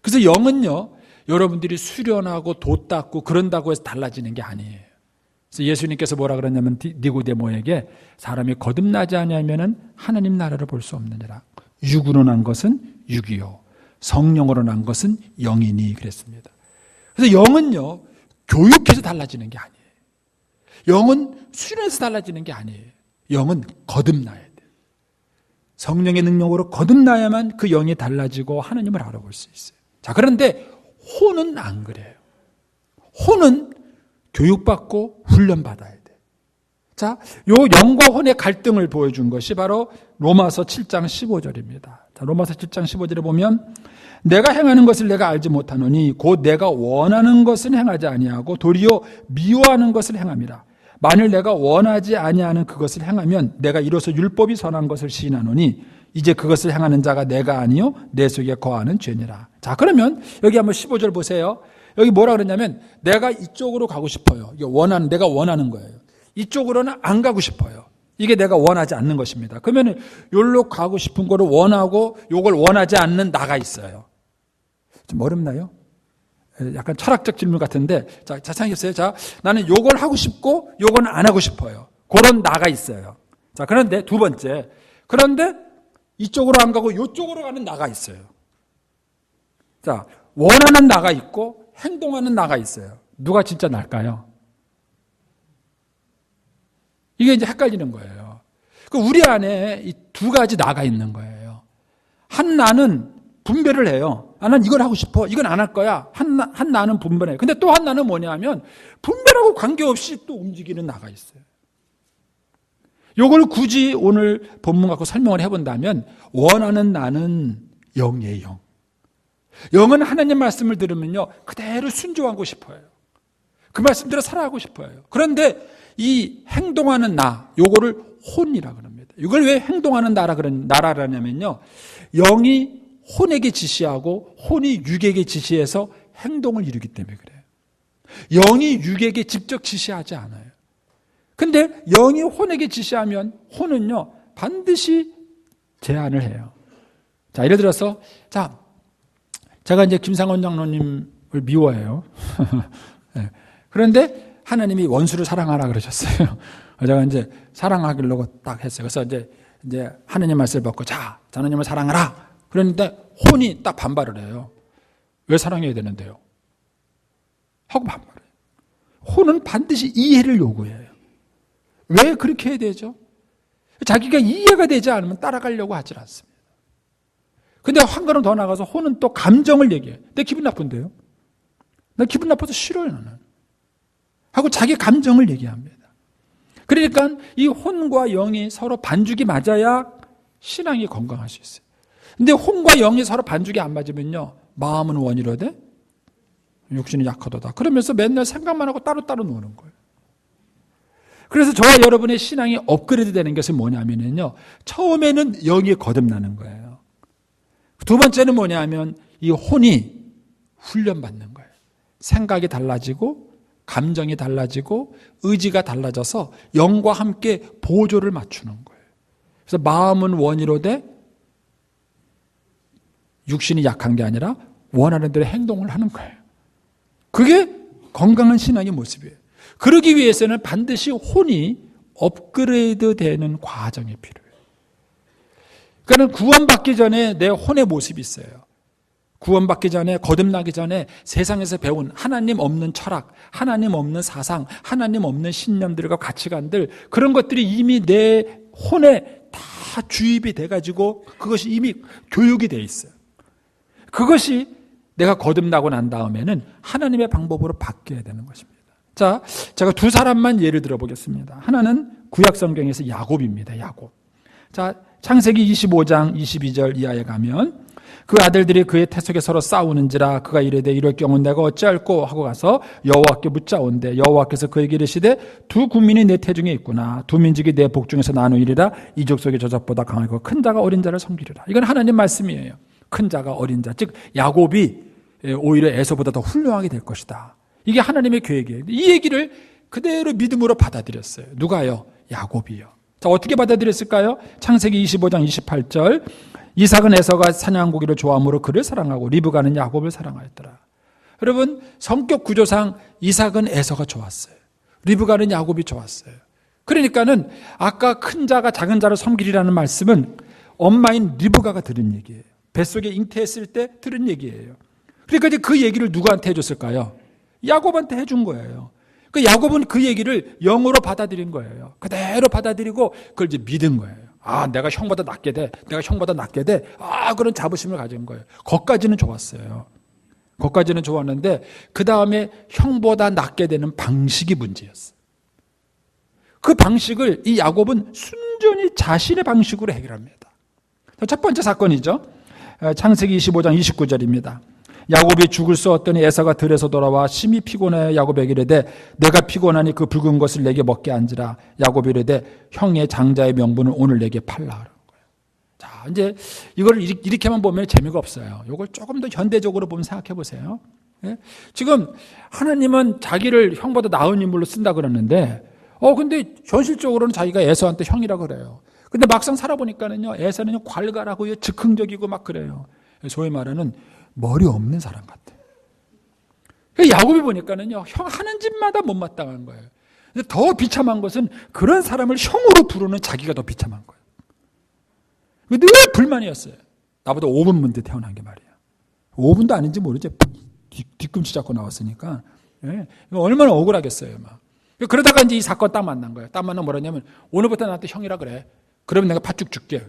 그래서 영은요 여러분들이 수련하고 도 닦고 그런다고 해서 달라지는 게 아니에요. 그래서 예수님께서 뭐라 그랬냐면 니고데모에게 사람이 거듭나지 않으면은 하나님 나라를 볼 수 없느니라. 육으로 난 것은 육이요 성령으로 난 것은 영이니 그랬습니다. 그래서 영은요 교육해서 달라지는 게 아니에요. 영은 수련해서 달라지는 게 아니에요. 영은 거듭나야 돼요. 성령의 능력으로 거듭나야만 그 영이 달라지고 하나님을 알아볼 수 있어요. 자, 그런데 혼은 안 그래요. 혼은 교육받고 훈련받아야 돼요. 자, 요 영과 혼의 갈등을 보여준 것이 바로 로마서 7장 15절입니다. 자, 로마서 7장 15절에 보면 내가 행하는 것을 내가 알지 못하노니 곧 내가 원하는 것은 행하지 아니하고 도리어 미워하는 것을 행함이라. 만일 내가 원하지 아니하는 그것을 행하면 내가 이로써 율법이 선한 것을 시인하노니 이제 그것을 행하는 자가 내가 아니요 내 속에 거하는 죄니라. 자, 그러면 여기 한번 15절 보세요. 여기 뭐라 그러냐면 내가 이쪽으로 가고 싶어요. 이게 내가 원하는 거예요. 이쪽으로는 안 가고 싶어요. 이게 내가 원하지 않는 것입니다. 그러면 여기로 가고 싶은 거를 원하고 요걸 원하지 않는 나가 있어요. 좀 어렵나요? 약간 철학적 질문 같은데, 자, 생각해보세요. 자, 나는 요걸 하고 싶고 요건 안 하고 싶어요. 그런 나가 있어요. 자, 그런데 두 번째, 그런데 이쪽으로 안 가고 이쪽으로 가는 나가 있어요. 자, 원하는 나가 있고 행동하는 나가 있어요. 누가 진짜 날까요? 이게 이제 헷갈리는 거예요. 우리 안에 이 두 가지 나가 있는 거예요. 한 나는 분별을 해요. 아, 난 이걸 하고 싶어. 이건 안 할 거야. 한 나는 분별해요. 근데 또 한 나는 뭐냐면 분별하고 관계없이 또 움직이는 나가 있어요. 요걸 굳이 오늘 본문 갖고 설명을 해본다면 원하는 나는 영이에요. 영. 영은 하나님 말씀을 들으면요 그대로 순종하고 싶어요. 그 말씀대로 살아가고 싶어요. 그런데 이 행동하는 나, 요거를 혼이라 그럽니다. 이걸 왜 행동하는 나라라냐면요 영이 혼에게 지시하고 혼이 육에게 지시해서 행동을 이루기 때문에 그래요. 영이 육에게 직접 지시하지 않아요. 근데 영이 혼에게 지시하면 혼은요 반드시 제한을 해요. 자, 예를 들어서 자, 제가 이제 김상원 장로님을 미워해요. 네. 그런데 하나님이 원수를 사랑하라 그러셨어요. 제가 이제 사랑하기로 딱 했어요. 그래서 이제 하나님 말씀을 받고 자, 하나님을 사랑하라. 그런데 혼이 딱 반발을 해요. 왜 사랑해야 되는데요? 하고 반발해요. 혼은 반드시 이해를 요구해요. 왜 그렇게 해야 되죠? 자기가 이해가 되지 않으면 따라가려고 하질 않습니다. 근데 한 걸음 더 나가서 혼은 또 감정을 얘기해요. 내 기분 나쁜데요? 나 기분 나빠서 싫어요, 나는. 하고 자기 감정을 얘기합니다. 그러니까 이 혼과 영이 서로 반죽이 맞아야 신앙이 건강할 수 있어요. 근데 혼과 영이 서로 반죽이 안 맞으면요, 마음은 원이로되 육신이 약하도다. 그러면서 맨날 생각만 하고 따로따로 노는 거예요. 그래서 저와 여러분의 신앙이 업그레이드 되는 것은 뭐냐면요, 처음에는 영이 거듭나는 거예요. 두 번째는 뭐냐면 이 혼이 훈련받는 거예요. 생각이 달라지고 감정이 달라지고 의지가 달라져서 영과 함께 보조를 맞추는 거예요. 그래서 마음은 원이로되 육신이 약한 게 아니라 원하는 대로 행동을 하는 거예요. 그게 건강한 신앙의 모습이에요. 그러기 위해서는 반드시 혼이 업그레이드 되는 과정이 필요해요. 그러니까 구원받기 전에 내 혼의 모습이 있어요. 구원받기 전에, 거듭나기 전에 세상에서 배운 하나님 없는 철학, 하나님 없는 사상, 하나님 없는 신념들과 가치관들, 그런 것들이 이미 내 혼에 다 주입이 돼가지고 그것이 이미 교육이 돼 있어요. 그것이 내가 거듭나고 난 다음에는 하나님의 방법으로 바뀌어야 되는 것입니다. 자, 제가 두 사람만 예를 들어보겠습니다. 하나는 구약성경에서 야곱입니다. 야곱. 자, 창세기 25장 22절 이하에 가면 그 아들들이 그의 태속에 서로 싸우는지라 그가 이르되 이럴 경우 내가 어찌할꼬 하고 가서 여호와께 묻자온대 여호와께서 그에게 이르시되 두 군민이 내 태중에 있구나 두 민족이 내 복중에서 나누이리라 이 족속이 저 족보다 강하고 큰 자가 어린 자를 섬기리라. 이건 하나님 말씀이에요. 큰 자가 어린 자, 즉 야곱이 오히려 에서보다 더 훌륭하게 될 것이다. 이게 하나님의 계획이에요. 이 얘기를 그대로 믿음으로 받아들였어요. 누가요? 야곱이요. 자, 어떻게 받아들였을까요? 창세기 25장 28절 이삭은 에서가 사냥고기를 좋아하므로 그를 사랑하고 리브가는 야곱을 사랑하였더라. 여러분, 성격 구조상 이삭은 에서가 좋았어요. 리브가는 야곱이 좋았어요. 그러니까는 아까 큰 자가 작은 자를 섬기리라는 말씀은 엄마인 리브가가 들은 얘기예요. 뱃속에 잉태했을 때 들은 얘기예요. 그러니까 이제 그 얘기를 누구한테 해줬을까요? 야곱한테 해준 거예요. 그 야곱은 그 얘기를 영으로 받아들인 거예요. 그대로 받아들이고 그걸 이제 믿은 거예요. 아, 내가 형보다 낫게 돼. 내가 형보다 낫게 돼. 아, 그런 자부심을 가진 거예요. 거기까지는 좋았어요. 거기까지는 좋았는데 그 다음에 형보다 낫게 되는 방식이 문제였어요. 그 방식을 이 야곱은 순전히 자신의 방식으로 해결합니다. 첫 번째 사건이죠. 창세기 25장 29절입니다. 야곱이 죽을 수 없더니 에사가 들에서 돌아와 심히 피곤해 야곱에게 이르되 내가 피곤하니 그 붉은 것을 내게 먹게 앉으라. 야곱이 이르되 형의 장자의 명분을 오늘 내게 팔라. 자, 이제 이걸 이렇게만 보면 재미가 없어요. 이걸 조금 더 현대적으로 보면 생각해 보세요. 예? 지금 하나님은 자기를 형보다 나은 인물로 쓴다 그러는데 근데 현실적으로는 자기가 에서한테 형이라고 그래요. 근데 막상 살아보니까는요, 에서는 괄괄하고 즉흥적이고 막 그래요. 소위 말하는 머리 없는 사람 같아요. 야곱이 보니까는요, 형 하는 짓마다 못마땅한 거예요. 근데 더 비참한 것은 그런 사람을 형으로 부르는 자기가 더 비참한 거예요. 늘 불만이었어요. 나보다 5분 먼저 태어난 게 말이에요. 5분도 아닌지 모르죠. 뒤꿈치 잡고 나왔으니까. 예, 얼마나 억울하겠어요. 막. 그러다가 이제 이 사건 딱 만난 거예요. 딱 만나면 뭐라냐면 오늘부터 나한테 형이라 그래. 그러면 내가 팥죽 줄게.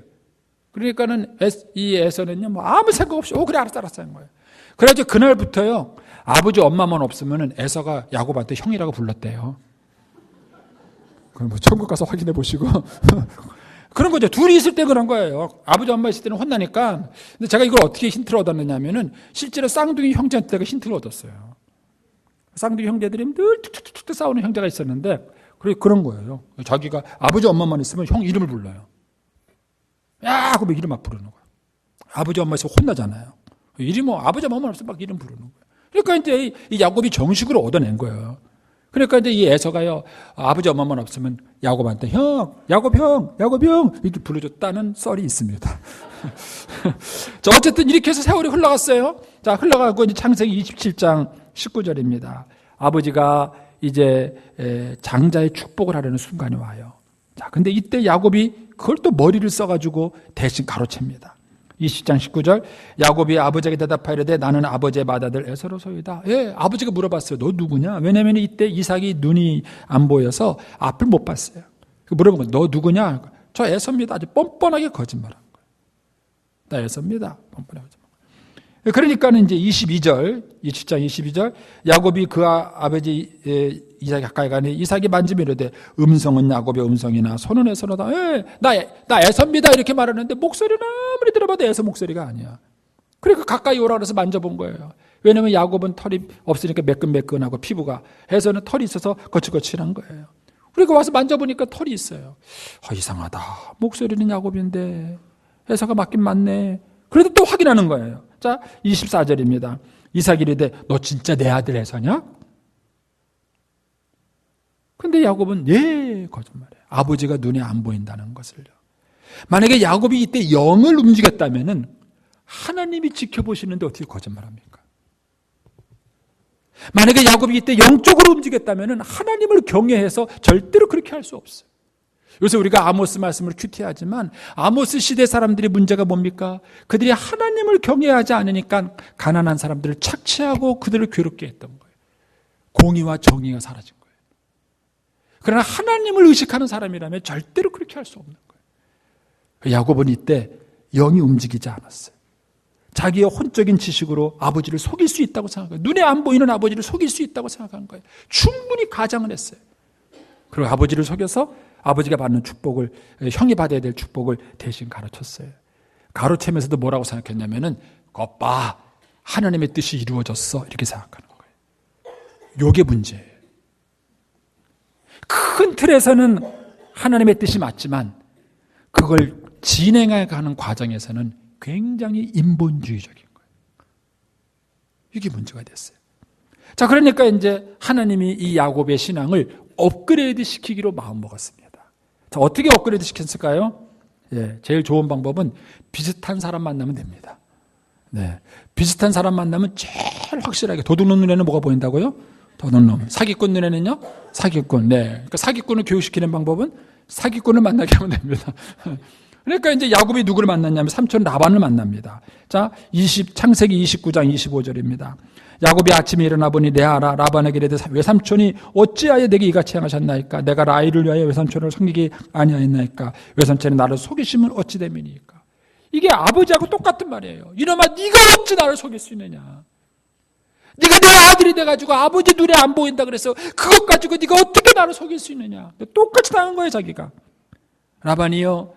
그러니까는 이 에서는요, 뭐 아무 생각 없이 그래 알았어 하는 거예요. 그래가지고 그날부터요, 아버지 엄마만 없으면은 에서가 야곱한테 형이라고 불렀대요. 그럼 뭐 천국 가서 확인해 보시고. 그런 거죠. 둘이 있을 때 그런 거예요. 아버지 엄마 있을 때는 혼나니까. 근데 제가 이걸 어떻게 힌트를 얻었느냐면은 실제로 쌍둥이 형제한테 제가 힌트를 얻었어요. 쌍둥이 형제들이 늘 툭툭툭 싸우는 형제가 있었는데 그런 거예요. 자기가 아버지 엄마만 있으면 형 이름을 불러요. 야! 하고 막 이름 막 부르는 거예요. 아버지 엄마 있으면 혼나잖아요. 이름은 아버지 엄마만 없으면 막 이름 부르는 거예요. 그러니까 이제 이 야곱이 정식으로 얻어낸 거예요. 그러니까 이제 이 에서가요, 아버지 엄마만 없으면 야곱한테 야곱 형 이렇게 불러줬다는 썰이 있습니다. 자, 어쨌든 이렇게 해서 세월이 흘러갔어요. 자, 흘러가고 이제 창세기 27장 19절입니다. 아버지가 이제 장자의 축복을 하려는 순간이 와요. 자, 근데 이때 야곱이 그걸 또 머리를 써가지고 대신 가로챕니다. 20장 19절, 야곱이 아버지에게 대답하이르되 나는 아버지의 맏아들 에서로 소이다. 예, 아버지가 물어봤어요. 너 누구냐? 왜냐하면 이때 이삭이 눈이 안 보여서 앞을 못 봤어요. 물어본 거예요. 너 누구냐? 저 에서입니다. 아주 뻔뻔하게 거짓말한 거예요. 나 에서입니다. 뻔뻔하게 거짓말. 그러니까는 이제 22절, 20장 22절, 야곱이 그 아버지 이삭이 가까이 가니 이삭이 만지며 이르되 음성은 야곱의 음성이나 손은 에서로다. 나 에서입니다. 이렇게 말하는데 목소리는 아무리 들어봐도 에서 목소리가 아니야. 그러니까 가까이 오라 그래서 만져본 거예요. 왜냐하면 야곱은 털이 없으니까 매끈매끈하고 피부가, 에서는 털이 있어서 거칠거칠한 거예요. 그러니까 와서 만져보니까 털이 있어요. 이상하다. 목소리는 야곱인데 에서가 맞긴 맞네. 그래도 또 확인하는 거예요. 자, 24절입니다. 이삭이 이르되 너 진짜 내 아들 에서냐? 근데 야곱은 거짓말이에요. 아버지가 눈에 안 보인다는 것을요. 만약에 야곱이 이때 영을 움직였다면은 하나님이 지켜보시는데 어떻게 거짓말합니까? 만약에 야곱이 이때 영적으로 움직였다면은 하나님을 경외해서 절대로 그렇게 할 수 없어요. 요새 우리가 아모스 말씀을 큐티하지만 아모스 시대 사람들의 문제가 뭡니까? 그들이 하나님을 경외하지 않으니까 가난한 사람들을 착취하고 그들을 괴롭게 했던 거예요. 공의와 정의가 사라진 거예요. 그러나 하나님을 의식하는 사람이라면 절대로 그렇게 할 수 없는 거예요. 야곱은 이때 영이 움직이지 않았어요. 자기의 혼적인 지식으로 아버지를 속일 수 있다고 생각해요. 눈에 안 보이는 아버지를 속일 수 있다고 생각한 거예요. 충분히 가장을 했어요. 그리고 아버지를 속여서 아버지가 받는 축복을, 형이 받아야 될 축복을 대신 가르쳤어요. 가르치면서도 뭐라고 생각했냐면은 겉봐, 하나님의 뜻이 이루어졌어, 이렇게 생각하는 거예요. 이게 문제예요. 큰 틀에서는 하나님의 뜻이 맞지만 그걸 진행해가는 과정에서는 굉장히 인본주의적인 거예요. 이게 문제가 됐어요. 자, 그러니까 이제 하나님이 이 야곱의 신앙을 업그레이드 시키기로 마음먹었습니다. 자, 어떻게 업그레이드 시켰을까요? 제일 좋은 방법은 비슷한 사람 만나면 됩니다. 비슷한 사람 만나면 제일 확실하게, 도둑놈 눈에는 뭐가 보인다고요? 도둑놈. 사기꾼 눈에는요? 사기꾼. 그러니까 사기꾼을 교육시키는 방법은 사기꾼을 만나게 하면 됩니다. 그러니까 이제 야곱이 누구를 만났냐면 삼촌 라반을 만납니다. 자, 창세기 29장 25절입니다. 야곱이 아침에 일어나 보니 레아라 라반에게 이르되 외삼촌이 어찌하여 내게 이같이 행하셨나이까? 내가 라헬을 위하여 외삼촌을 섬기기 아니하였나이까? 외삼촌이 나를 속이심은 어찌 됨이니까? 이게 아버지하고 똑같은 말이에요. 이놈아, 네가 어찌 나를 속일 수 있느냐? 네가 내 아들이 돼가지고 아버지 눈에 안 보인다 그래서 그것 가지고 네가 어떻게 나를 속일 수 있느냐? 똑같이 당한 거예요, 자기가. 라반이요,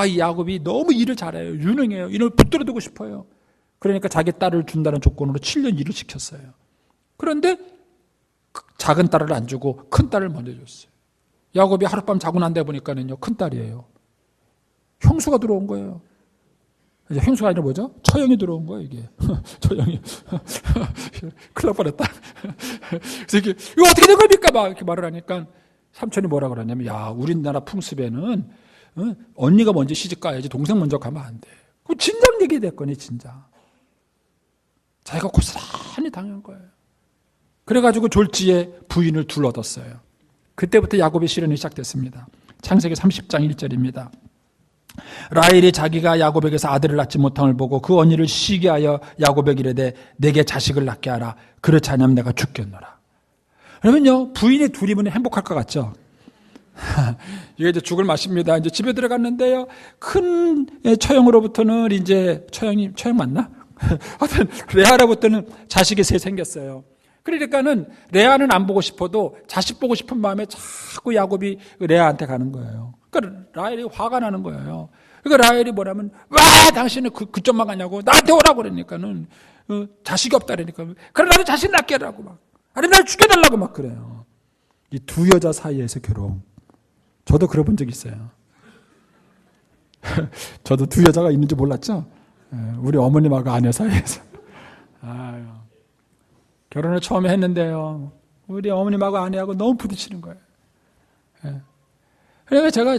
이 야곱이 너무 일을 잘해요. 유능해요. 이놈을 붙들어 두고 싶어요. 그러니까 자기 딸을 준다는 조건으로 7년 일을 시켰어요. 그런데 작은 딸을 안 주고 큰 딸을 먼저 줬어요. 야곱이 하룻밤 자고 난 데 보니까는요, 큰 딸이에요. 형수가 들어온 거예요. 이제 형수가 아니라 뭐죠? 처형이 들어온 거예요, 이게. 처형이. 큰일 날 뻔했다. 그래서 이거 어떻게 된 겁니까? 막 이렇게 말을 하니까 삼촌이 뭐라 그러냐면, 야, 우리나라 풍습에는 언니가 먼저 시집 가야지 동생 먼저 가면 안 돼. 그 진작 얘기됐거니, 진작. 자기가 고스란히 당한 거예요. 그래가지고 졸지에 부인을 둘 얻었어요. 그때부터 야곱의 시련이 시작됐습니다. 창세기 30장 1절입니다. 라헬이 자기가 야곱에게서 아들을 낳지 못함을 보고 그 언니를 시기하여 야곱에게 이르되 내게 자식을 낳게 하라. 그렇지 않으면 내가 죽겠노라. 그러면요, 부인이 둘이면 행복할 것 같죠? 이게 이제 죽을 맛입니다. 이제 집에 들어갔는데요, 큰 처형으로부터는 이제 처형 맞나? 하여튼 레아로부터는 자식이 셋 생겼어요. 그러니까는 레아는 안 보고 싶어도 자식 보고 싶은 마음에 자꾸 야곱이 레아한테 가는 거예요. 그러니까 라헬이 화가 나는 거예요. 그러니까 라헬이 뭐냐면, 왜 당신은 그쪽만 가냐고, 나한테 오라고 그러니까는, 자식이 없다 그러니까, 그래 나도 자식 낳게 하라고 막, 아니 날 죽여달라고 막 그래요. 이 두 여자 사이에서 괴로움. 저도 그래 본 적 있어요. 저도 두 여자가 있는지 몰랐죠? 우리 어머님하고 아내 사이에서. 아유. 결혼을 처음에 했는데요, 우리 어머님하고 아내하고 너무 부딪히는 거예요. 그러니까 제가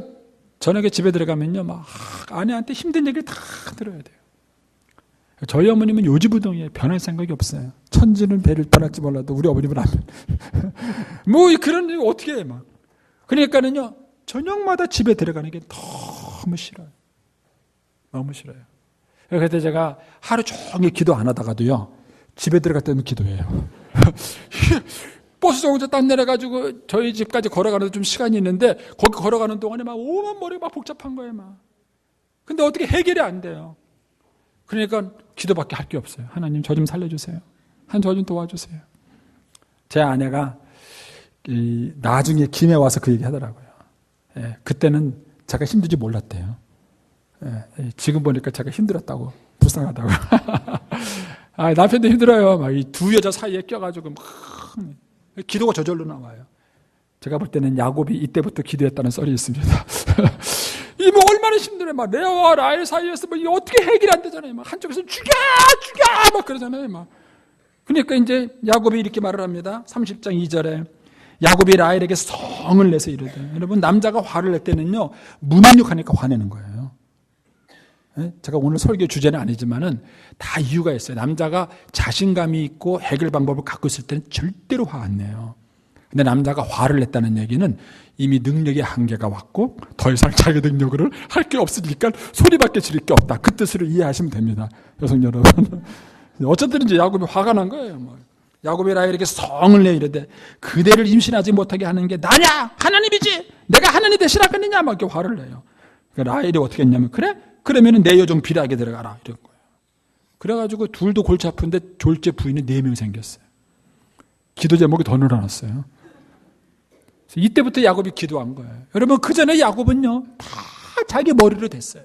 저녁에 집에 들어가면요, 막 아내한테 힘든 얘기를 다 들어야 돼요. 저희 어머님은 요지부동이에요. 변할 생각이 없어요. 천지는 배를 떠날지 몰라도 우리 어머님은 안 뭐 그런 얘기 어떻게 해, 막. 그러니까는요, 저녁마다 집에 들어가는 게 너무 싫어요. 너무 싫어요. 그래서 제가 하루 종일 기도 안 하다가도요, 집에 들어갈 때는 기도해요. 버스 정거장 딱 내려가지고 저희 집까지 걸어가는데 좀 시간이 있는데, 거기 걸어가는 동안에 막 오만 머리가 막 복잡한 거예요, 막. 근데 어떻게 해결이 안 돼요. 그러니까 기도밖에 할 게 없어요. 하나님 저 좀 살려주세요. 저 좀 도와주세요. 제 아내가 나중에 김해 와서 그 얘기 하더라고요. 그때는 제가 힘든지 몰랐대요. 지금 보니까 제가 힘들었다고, 불쌍하다고. 아, 남편도 힘들어요. 막 이 두 여자 사이에 껴가지고 막 기도가 저절로 나와요. 제가 볼 때는 야곱이 이때부터 기도했다는 썰이 있습니다. 이 뭐 얼마나 힘들어요. 막 레아와 라헬 사이에서 뭐 이게 어떻게 해결이 안 되잖아요. 막 한쪽에서 죽여 막 그러잖아요. 막. 그러니까 이제 야곱이 이렇게 말을 합니다. 30장 2절에 야곱이 라헬에게 성을 내서 이르되, 여러분 남자가 화를 낼 때는요, 무능력하니까 화내는 거예요. 제가 오늘 설교 주제는 아니지만은 다 이유가 있어요. 남자가 자신감이 있고 해결 방법을 갖고 있을 때는 절대로 화 안 내요. 근데 남자가 화를 냈다는 얘기는 이미 능력의 한계가 왔고 더 이상 자기 능력으로 할 게 없으니까 소리밖에 지를 게 없다. 그 뜻으로 이해하시면 됩니다. 여성 여러분. 어쨌든 이제 야곱이 화가 난 거예요. 야곱이 라헬에게 성을 내 이르되 그대를 임신하지 못하게 하는 게 나냐? 하나님이지. 내가 하나님 대신하겠느냐? 막 이렇게 화를 내요. 그러니까 라헬이 어떻게 했냐면, 그래? 그러면은 내 여종 비라하게 들어가라. 이런 거예요. 그래가지고 둘도 골치 아픈데 졸제 부인이 4명 생겼어요. 기도 제목이 더 늘어났어요. 이때부터 야곱이 기도한 거예요. 여러분, 그 전에 야곱은요, 다 자기 머리로 됐어요.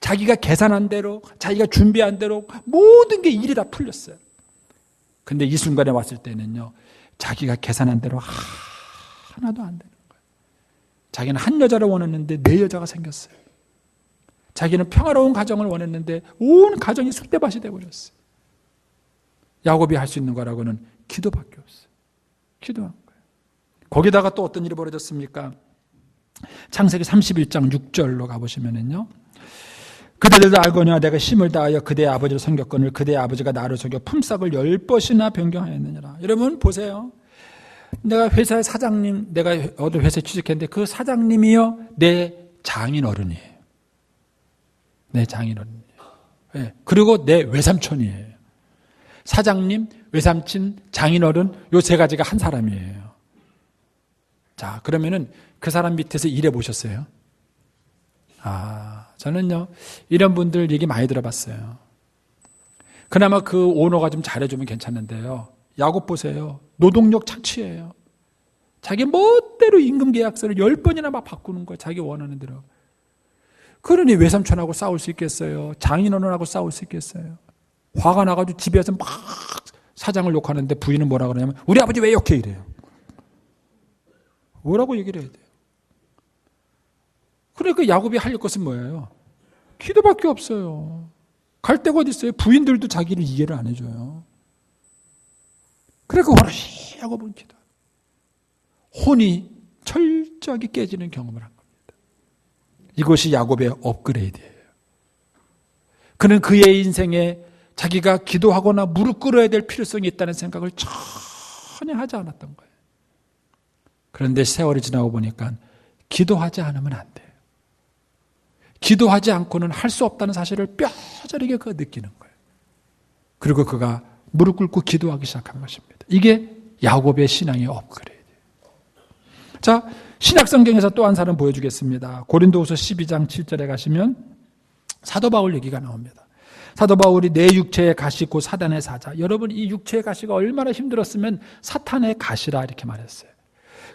자기가 계산한 대로, 자기가 준비한 대로 모든 게 일이 다 풀렸어요. 근데 이 순간에 왔을 때는요, 자기가 계산한 대로 하나도 안 되는 거예요. 자기는 한 여자를 원했는데 4여자가 생겼어요. 자기는 평화로운 가정을 원했는데 온 가정이 쑥대밭이 되어버렸어요. 야곱이 할 수 있는 거라고는 기도밖에 없어요. 기도한 거예요. 거기다가 또 어떤 일이 벌어졌습니까? 창세기 31장 6절로 가보시면은요, 그대들도 알거니와 내가 힘을 다하여 그대의 아버지를 섬겼거늘 그대의 아버지가 나를 속여 품삯을 10번이나 변경하였느니라. 여러분 보세요. 내가 회사의 사장님, 내가 어떤 회사에 취직했는데 그 사장님이요, 내 장인 어른이에요. 내 장인 어른이에요. 네. 그리고 내 외삼촌이에요. 사장님, 외삼친, 장인 어른, 요 3가지가 한 사람이에요. 자, 그러면은 그 사람 밑에서 일해 보셨어요? 저는요, 이런 분들 얘기 많이 들어봤어요. 그나마 그 오너가 좀 잘해주면 괜찮은데요. 야곱 보세요. 노동력 착취예요. 자기 멋대로 임금 계약서를 10번이나 막 바꾸는 거예요. 자기 원하는 대로. 그러니 외삼촌하고 싸울 수 있겠어요? 장인어른하고 싸울 수 있겠어요? 화가 나가지고 집에서 막 사장을 욕하는데 부인은 뭐라 그러냐면 우리 아버지 왜 욕해 이래요. 뭐라고 얘기를 해야 돼요? 그러니까 야곱이 할 것은 뭐예요? 기도밖에 없어요. 갈 데가 어디 있어요? 부인들도 자기를 이해를 안 해줘요. 그러니까 오롯이 야곱은 기도. 혼이 철저하게 깨지는 경험을 한 겁니다. 이것이 야곱의 업그레이드예요. 그는 그의 인생에 자기가 기도하거나 무릎 꿇어야 될 필요성이 있다는 생각을 전혀 하지 않았던 거예요. 그런데 세월이 지나고 보니까 기도하지 않으면 안 돼요. 기도하지 않고는 할 수 없다는 사실을 뼈저리게 느끼는 거예요. 그리고 그가 무릎 꿇고 기도하기 시작한 것입니다. 이게 야곱의 신앙의 업그레이드. 자, 신약성경에서 또 한 사람 보여주겠습니다. 고린도후서 12장 7절에 가시면 사도 바울 얘기가 나옵니다. 사도 바울이 내 육체의 가시 곧 사단의 사자. 여러분 이 육체의 가시가 얼마나 힘들었으면 사탄의 가시라 이렇게 말했어요.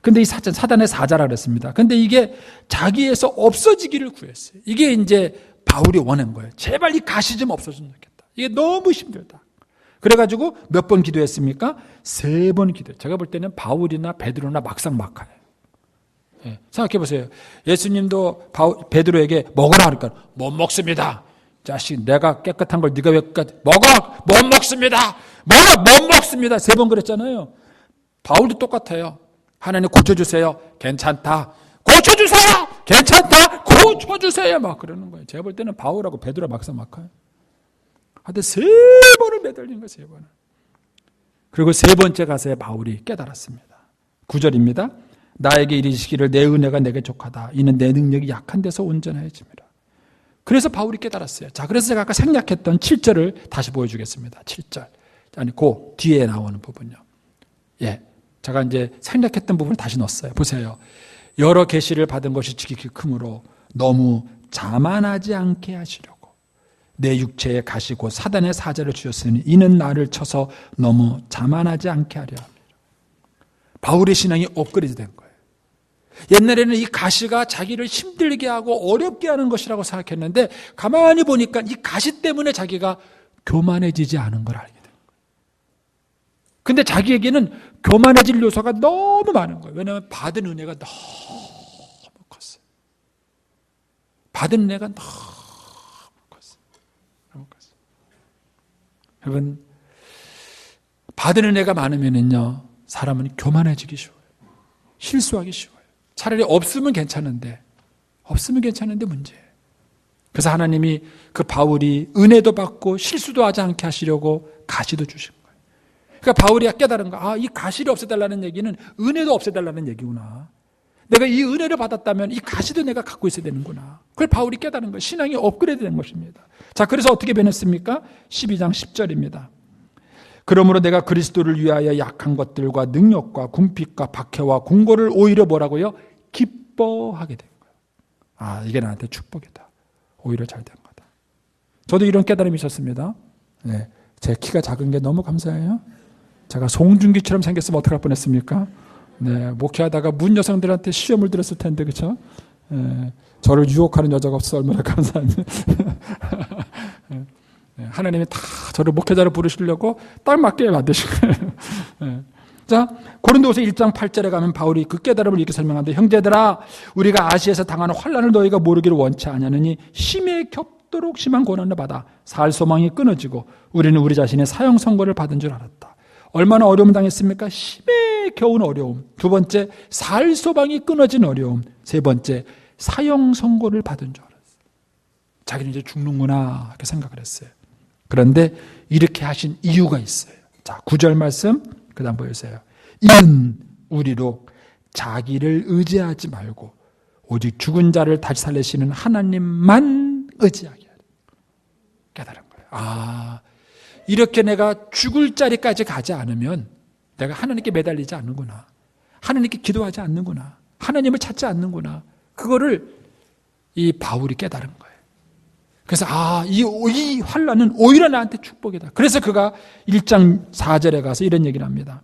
근데 이 사단의 사자라 그랬습니다. 근데 이게 자기에서 없어지기를 구했어요. 이게 이제 바울이 원한 거예요. 제발 이 가시 좀 없어졌으면 좋겠다. 이게 너무 힘들다. 그래가지고 몇 번 기도했습니까? 3번 기도했어요. 제가 볼 때는 바울이나 베드로나 막상막하예요. 예, 생각해 보세요. 예수님도 베드로에게 먹으라 하니까 못 먹습니다. 자식, 내가 깨끗한 걸 네가 왜 먹어? 못 먹습니다. 못 먹습니다. 3번 그랬잖아요. 바울도 똑같아요. 하나님 고쳐주세요. 괜찮다. 고쳐주세요. 괜찮다. 고쳐주세요. 막 그러는 거예요. 제가 볼 때는 바울하고 베드로 막상막하예요. 하여튼 3번을 매달린 거예요. 3번을. 그리고 3번째 가서야 바울이 깨달았습니다. 9절입니다. 나에게 이르시기를 내 은혜가 내게 족하다. 이는 내 능력이 약한 데서 온전해집니다. 그래서 바울이 깨달았어요. 자, 그래서 제가 아까 생략했던 7절을 다시 보여주겠습니다. 7절. 아니, 그 뒤에 나오는 부분요. 예. 제가 이제 생략했던 부분을 다시 넣었어요. 보세요. 여러 계시를 받은 것이 지극히 크므로 너무 자만하지 않게 하시려고 내 육체에 가시고 사단의 사자를 주셨으니 이는 나를 쳐서 너무 자만하지 않게 하려 합니다. 바울의 신앙이 업그레이드 된 거예요. 옛날에는 이 가시가 자기를 힘들게 하고 어렵게 하는 것이라고 생각했는데 가만히 보니까 이 가시 때문에 자기가 교만해지지 않은 걸 알게 된 거예요. 근데 자기에게는 교만해질 요소가 너무 많은 거예요. 왜냐하면 받은 은혜가 너무 컸어요. 받은 은혜가 너무 컸어요. 너무 컸어요. 여러분, 받은 은혜가 많으면은요, 사람은 교만해지기 쉬워요. 실수하기 쉬워요. 차라리 없으면 괜찮은데 문제예요. 그래서 하나님이 그 바울이 은혜도 받고 실수도 하지 않게 하시려고 가시도 주신 거예요. 그러니까 바울이 깨달은 거, 아, 이 가시를 없애달라는 얘기는 은혜도 없애달라는 얘기구나. 내가 이 은혜를 받았다면 이 가시도 내가 갖고 있어야 되는구나. 그걸 바울이 깨달은 거예요. 신앙이 업그레이드 된 것입니다. 자, 그래서 어떻게 변했습니까? 12장 10절입니다. 그러므로 내가 그리스도를 위하여 약한 것들과 능력과 궁핍과 박해와 공고를 오히려 뭐라고요? 기뻐하게 된 거예요. 아, 이게 나한테 축복이다. 오히려 잘 된 거다. 저도 이런 깨달음이 있었습니다. 네, 제 키가 작은 게 너무 감사해요. 제가 송중기처럼 생겼으면 어떡할 뻔했습니까? 네, 목회하다가 문 여성들한테 시험을 들었을 텐데, 그렇죠? 네, 저를 유혹하는 여자가 없어서 얼마나 감사한지. 하나님이 다 저를 목회자로 부르시려고 딱 맞게 만드신 거예요. 네. 자, 고린도후서 1장 8절에 가면 바울이 그 깨달음을 이렇게 설명하는데, 형제들아, 우리가 아시아에서 당하는 환난을 너희가 모르기를 원치 아니하느니 심에 겹도록 심한 고난을 받아 살 소망이 끊어지고 우리는 우리 자신의 사형 선고를 받은 줄 알았다. 얼마나 어려움을 당했습니까? 심에 겨운 어려움. 두 번째, 살 소망이 끊어진 어려움. 세 번째, 사형 선고를 받은 줄 알았어요. 자기는 이제 죽는구나 이렇게 생각을 했어요. 그런데 이렇게 하신 이유가 있어요. 자, 9절 말씀 그 다음 보여주세요. 이는 우리로 자기를 의지하지 말고 오직 죽은 자를 다시 살리시는 하나님만 의지하게 하라. 깨달은 거예요. 아, 이렇게 내가 죽을 자리까지 가지 않으면 내가 하나님께 매달리지 않는구나. 하나님께 기도하지 않는구나. 하나님을 찾지 않는구나. 그거를 이 바울이 깨달은 거예요. 그래서 이 환난은 오히려 나한테 축복이다. 그래서 그가 1장 4절에 가서 이런 얘기를 합니다.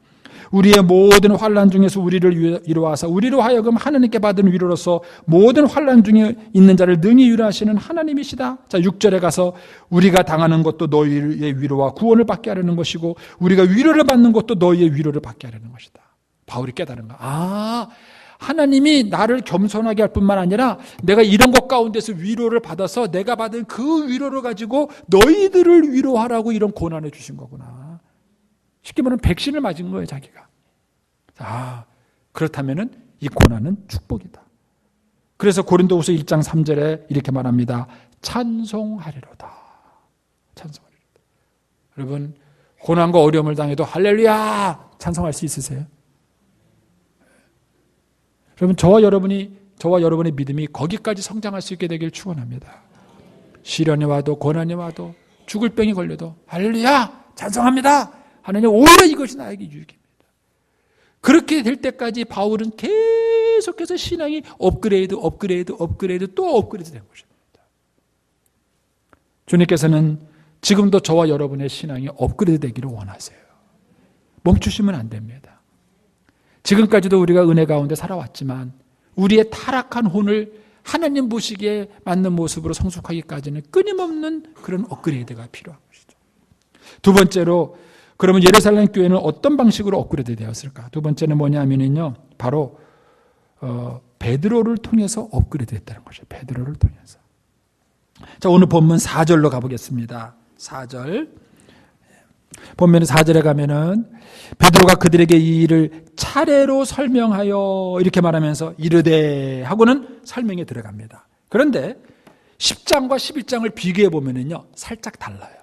우리의 모든 환난 중에서 우리를 위로하사 우리로 하여금 하나님께 받은 위로로서 모든 환난 중에 있는 자를 능히 위로하시는 하나님이시다. 자, 6절에 가서 우리가 당하는 것도 너희의 위로와 구원을 받게 하려는 것이고 우리가 위로를 받는 것도 너희의 위로를 받게 하려는 것이다. 바울이 깨달은 거야. 하나님이 나를 겸손하게 할 뿐만 아니라 내가 이런 것 가운데서 위로를 받아서 내가 받은 그 위로를 가지고 너희들을 위로하라고 이런 고난을 주신 거구나. 쉽게 말하면 백신을 맞은 거예요, 자기가. 그렇다면은 이 고난은 축복이다. 그래서 고린도후서 1장 3절에 이렇게 말합니다. 찬송하리로다. 찬송하리로다. 여러분, 고난과 어려움을 당해도 할렐루야! 찬송할 수 있으세요? 여러분, 저와 여러분의 믿음이 거기까지 성장할 수 있게 되길 축원합니다. 시련이 와도 고난이 와도 죽을 병이 걸려도 할렐루야! 찬송합니다! 하나님, 오히려 이것이 나에게 유익입니다. 그렇게 될 때까지 바울은 계속해서 신앙이 업그레이드 또 업그레이드 된 것입니다. 주님께서는 지금도 저와 여러분의 신앙이 업그레이드 되기를 원하세요. 멈추시면 안 됩니다. 지금까지도 우리가 은혜 가운데 살아왔지만 우리의 타락한 혼을 하나님 보시기에 맞는 모습으로 성숙하기까지는 끊임없는 그런 업그레이드가 필요한 것이죠. 두 번째로, 그러면 예루살렘 교회는 어떤 방식으로 업그레이드 되었을까? 두 번째는 뭐냐면요, 바로 베드로를 통해서 업그레이드 됐다는 것이에요. 베드로를 통해서. 자, 오늘 본문 4절로 가보겠습니다. 4절. 본문 4절에 가면은 베드로가 그들에게 이 일을 차례로 설명하여 이렇게 말하면서 이르되 하고는 설명에 들어갑니다. 그런데 10장과 11장을 비교해 보면은요, 살짝 달라요.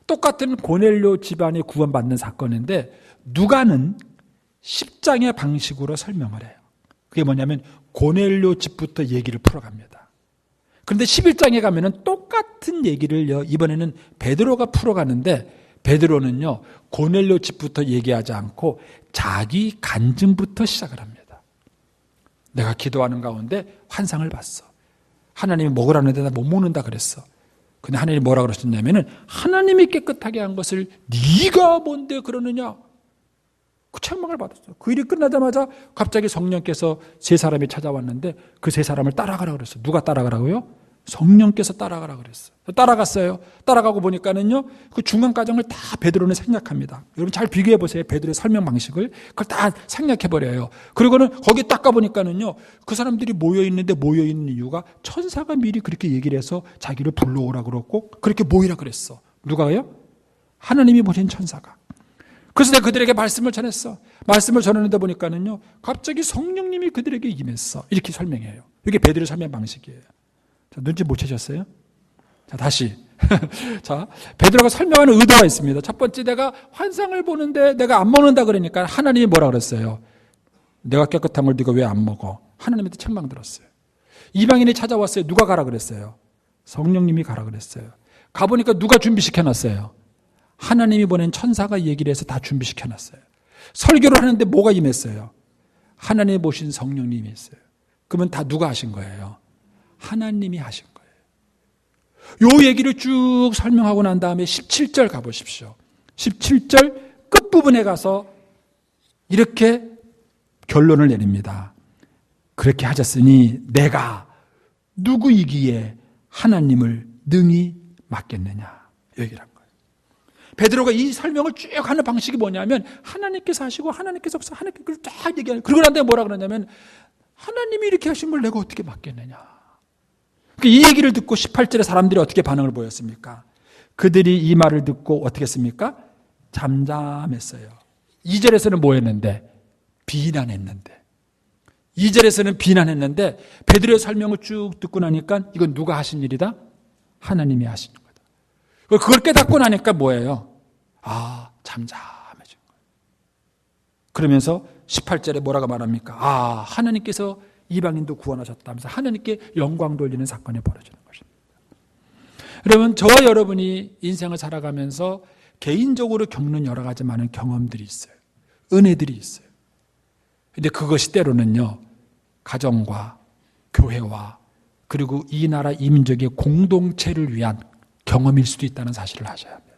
똑같은 고넬료 집안이 구원받는 사건인데 누가는 10장의 방식으로 설명을 해요. 그게 뭐냐면 고넬료 집부터 얘기를 풀어갑니다. 그런데 11장에 가면은 똑같은 얘기를 이번에는 베드로가 풀어가는데 베드로는요, 고넬료 집부터 얘기하지 않고 자기 간증부터 시작을 합니다. 내가 기도하는 가운데 환상을 봤어. 하나님이 먹으라는데 나 못 먹는다 그랬어. 근데 하나님이 뭐라 그러셨냐면은 하나님이 깨끗하게 한 것을 네가 뭔데 그러느냐? 그 책망을 받았어요. 그 일이 끝나자마자 갑자기 성령께서 세 사람이 찾아왔는데 그 세 사람을 따라가라 그랬어요. 누가 따라가라고요? 성령께서 따라가라 그랬어요. 따라갔어요. 따라가고 보니까는요, 그 중간 과정을 다 베드로는 생략합니다. 여러분 잘 비교해 보세요. 베드로의 설명 방식을. 그걸 다 생략해 버려요. 그리고는 거기 딱 가보니까는요, 그 사람들이 모여있는데 모여있는 이유가 천사가 미리 그렇게 얘기를 해서 자기를 불러오라 그랬고, 그렇게 모이라 그랬어. 누가요? 하나님이 보낸 천사가. 그래서 내가 그들에게 말씀을 전했어. 말씀을 전하는데 보니까는요, 갑자기 성령님이 그들에게 임했어. 이렇게 설명해요. 이게 베드로의 설명 방식이에요. 자, 눈치 못 채셨어요? 자, 다시. 자, 베드로가 설명하는 의도가 있습니다. 첫 번째, 내가 환상을 보는데 내가 안 먹는다 그러니까 하나님이 뭐라 그랬어요? 내가 깨끗한 걸 네가 왜 안 먹어? 하나님한테 책망 들었어요. 이방인이 찾아왔어요. 누가 가라 그랬어요? 성령님이 가라 그랬어요. 가보니까 누가 준비시켜놨어요? 하나님이 보낸 천사가 얘기를 해서 다 준비시켜놨어요. 설교를 하는데 뭐가 임했어요? 하나님이 보신 성령님이 있어요. 그러면 다 누가 하신 거예요? 하나님이 하신 거예요. 요 얘기를 쭉 설명하고 난 다음에 17절 가보십시오. 17절 끝부분에 가서 이렇게 결론을 내립니다. 그렇게 하셨으니 내가 누구이기에 하나님을 능히 맡겠느냐. 얘기를 한 거예요. 베드로가 이 설명을 쭉 하는 방식이 뭐냐면 하나님께서 하시고 하나님께서 없어 하나님께서 쫙 얘기하는. 그러고 난 다음에 뭐라 그러냐면 하나님이 이렇게 하신 걸 내가 어떻게 맡겠느냐. 이 얘기를 듣고 18절에 사람들이 어떻게 반응을 보였습니까? 그들이 이 말을 듣고 어떻게 했습니까? 잠잠했어요. 2절에서는 뭐 했는데? 비난했는데. 2절에서는 비난했는데 베드로의 설명을 쭉 듣고 나니까 이건 누가 하신 일이다? 하나님이 하신 거다. 그걸 깨닫고 나니까 뭐예요? 잠잠해진 거예요. 그러면서 18절에 뭐라고 말합니까? 하나님께서 이방인도 구원하셨다면서 하나님께 영광 돌리는 사건이 벌어지는 것입니다. 여러분, 저와 여러분이 인생을 살아가면서 개인적으로 겪는 여러 가지 많은 경험들이 있어요. 은혜들이 있어요. 근데 그것이 때로는요, 가정과 교회와 그리고 이 나라 이 민족의 공동체를 위한 경험일 수도 있다는 사실을 아셔야 합니다.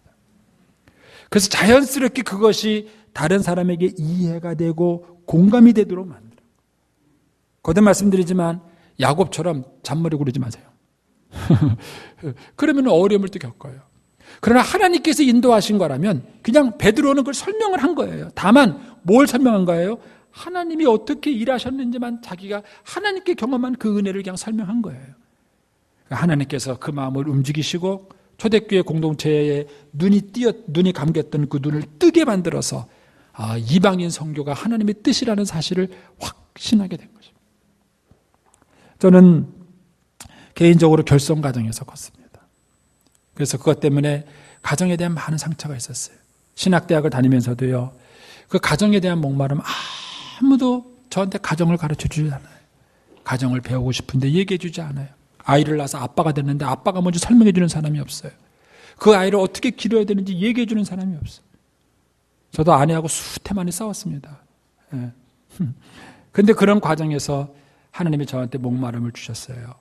그래서 자연스럽게 그것이 다른 사람에게 이해가 되고 공감이 되도록 만들어. 거듭 말씀드리지만 야곱처럼 잔머리 구르지 마세요. 그러면 어려움을 또 겪어요. 그러나 하나님께서 인도하신 거라면 그냥 베드로는 그걸 설명을 한 거예요. 다만 뭘 설명한 거예요? 하나님이 어떻게 일하셨는지만 자기가 하나님께 경험한 그 은혜를 그냥 설명한 거예요. 하나님께서 그 마음을 움직이시고 초대교회 공동체에 눈이 감겼던 그 눈을 뜨게 만들어서 이방인 선교가 하나님의 뜻이라는 사실을 확신하게 된 것입니다. 저는 개인적으로 결손 가정에서 컸습니다. 그래서 그것 때문에 가정에 대한 많은 상처가 있었어요. 신학대학을 다니면서도요, 그 가정에 대한 목마름 아무도 저한테 가정을 가르쳐 주지 않아요. 가정을 배우고 싶은데 얘기해 주지 않아요. 아이를 낳아서 아빠가 됐는데 아빠가 먼저 설명해 주는 사람이 없어요. 그 아이를 어떻게 기르어야 되는지 얘기해 주는 사람이 없어요. 저도 아내하고 수태 많이 싸웠습니다. 그런데 그런 과정에서 하나님이 저한테 목마름을 주셨어요.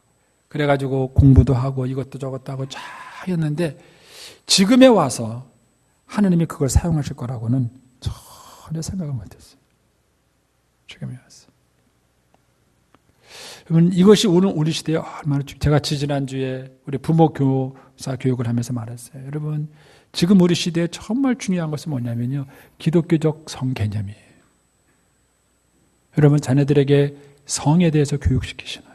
그래가지고 공부도 하고 이것도 저것도 하고 쫙 했는데 지금에 와서 하나님이 그걸 사용하실 거라고는 전혀 생각을 못했어요. 지금에 와서. 여러분, 이것이 오늘 우리 시대에 얼마나 제가 지난주에 우리 부모 교사 교육을 하면서 말했어요. 여러분, 지금 우리 시대에 정말 중요한 것은 뭐냐면요, 기독교적 성 개념이에요. 여러분, 자녀들에게 성에 대해서 교육시키시나요?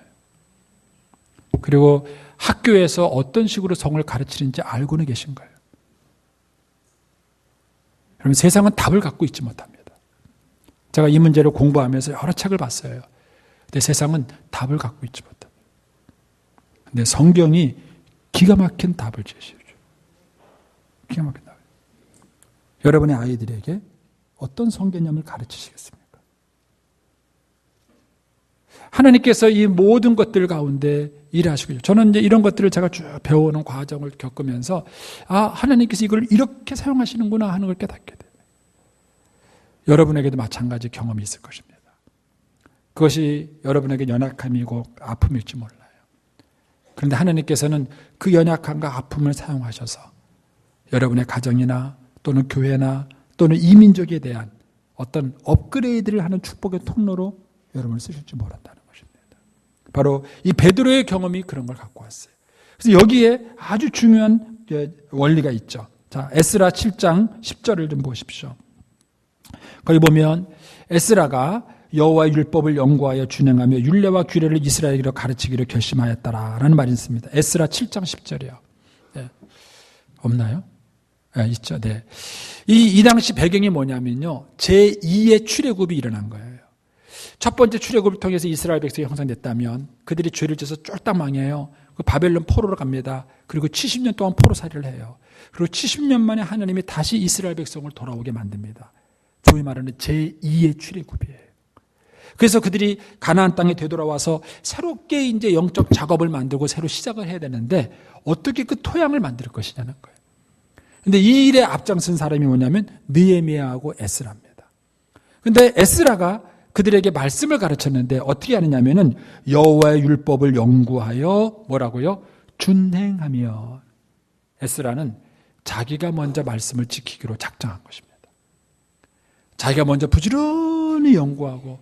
그리고 학교에서 어떤 식으로 성을 가르치는지 알고는 계신가요? 여러분, 세상은 답을 갖고 있지 못합니다. 제가 이 문제를 공부하면서 여러 책을 봤어요. 근데 세상은 답을 갖고 있지 못합니다. 근데 성경이 기가 막힌 답을 제시해줘요. 기가 막힌 답을. 여러분의 아이들에게 어떤 성개념을 가르치시겠습니까? 하나님께서 이 모든 것들 가운데 일하시고, 저는 이제 이런 것들을 제가 쭉 배워오는 과정을 겪으면서 하나님께서 이걸 이렇게 사용하시는구나 하는 걸 깨닫게 돼요. 여러분에게도 마찬가지 경험이 있을 것입니다. 그것이 여러분에게 연약함이고 아픔일지 몰라요. 그런데 하나님께서는 그 연약함과 아픔을 사용하셔서 여러분의 가정이나 또는 교회나 또는 이민족에 대한 어떤 업그레이드를 하는 축복의 통로로 여러분을 쓰실지 모른다는 것입니다. 바로 이 베드로의 경험이 그런 걸 갖고 왔어요. 그래서 여기에 아주 중요한 원리가 있죠. 자, 에스라 7장 10절을 좀 보십시오. 거기 보면 에스라가 여호와의 율법을 연구하여 준행하며 율례와 규례를 이스라엘에게 가르치기로 결심하였다라는 말이 있습니다. 에스라 7장 10절이요. 네. 없나요? 네, 있죠. 네. 이 당시 배경이 뭐냐면요, 제2의 출애굽이 일어난 거예요. 첫 번째 출애굽을 통해서 이스라엘 백성이 형성됐다면 그들이 죄를 지어서 쫄딱 망해요. 그 바벨론 포로로 갑니다. 그리고 70년 동안 포로살이를 해요. 그리고 70년 만에 하나님이 다시 이스라엘 백성을 돌아오게 만듭니다. 소위 말하는 제2의 출애굽이에요. 그래서 그들이 가나안 땅에 되돌아와서 새롭게 이제 영적 작업을 만들고 새로 시작을 해야 되는데 어떻게 그 토양을 만들 것이냐는 거예요. 근데 이 일에 앞장선 사람이 뭐냐면 느헤미야하고 에스라입니다. 근데 에스라가 그들에게 말씀을 가르쳤는데 어떻게 하느냐면은 여호와의 율법을 연구하여 뭐라고요? 준행하며. 에스라는 자기가 먼저 말씀을 지키기로 작정한 것입니다. 자기가 먼저 부지런히 연구하고,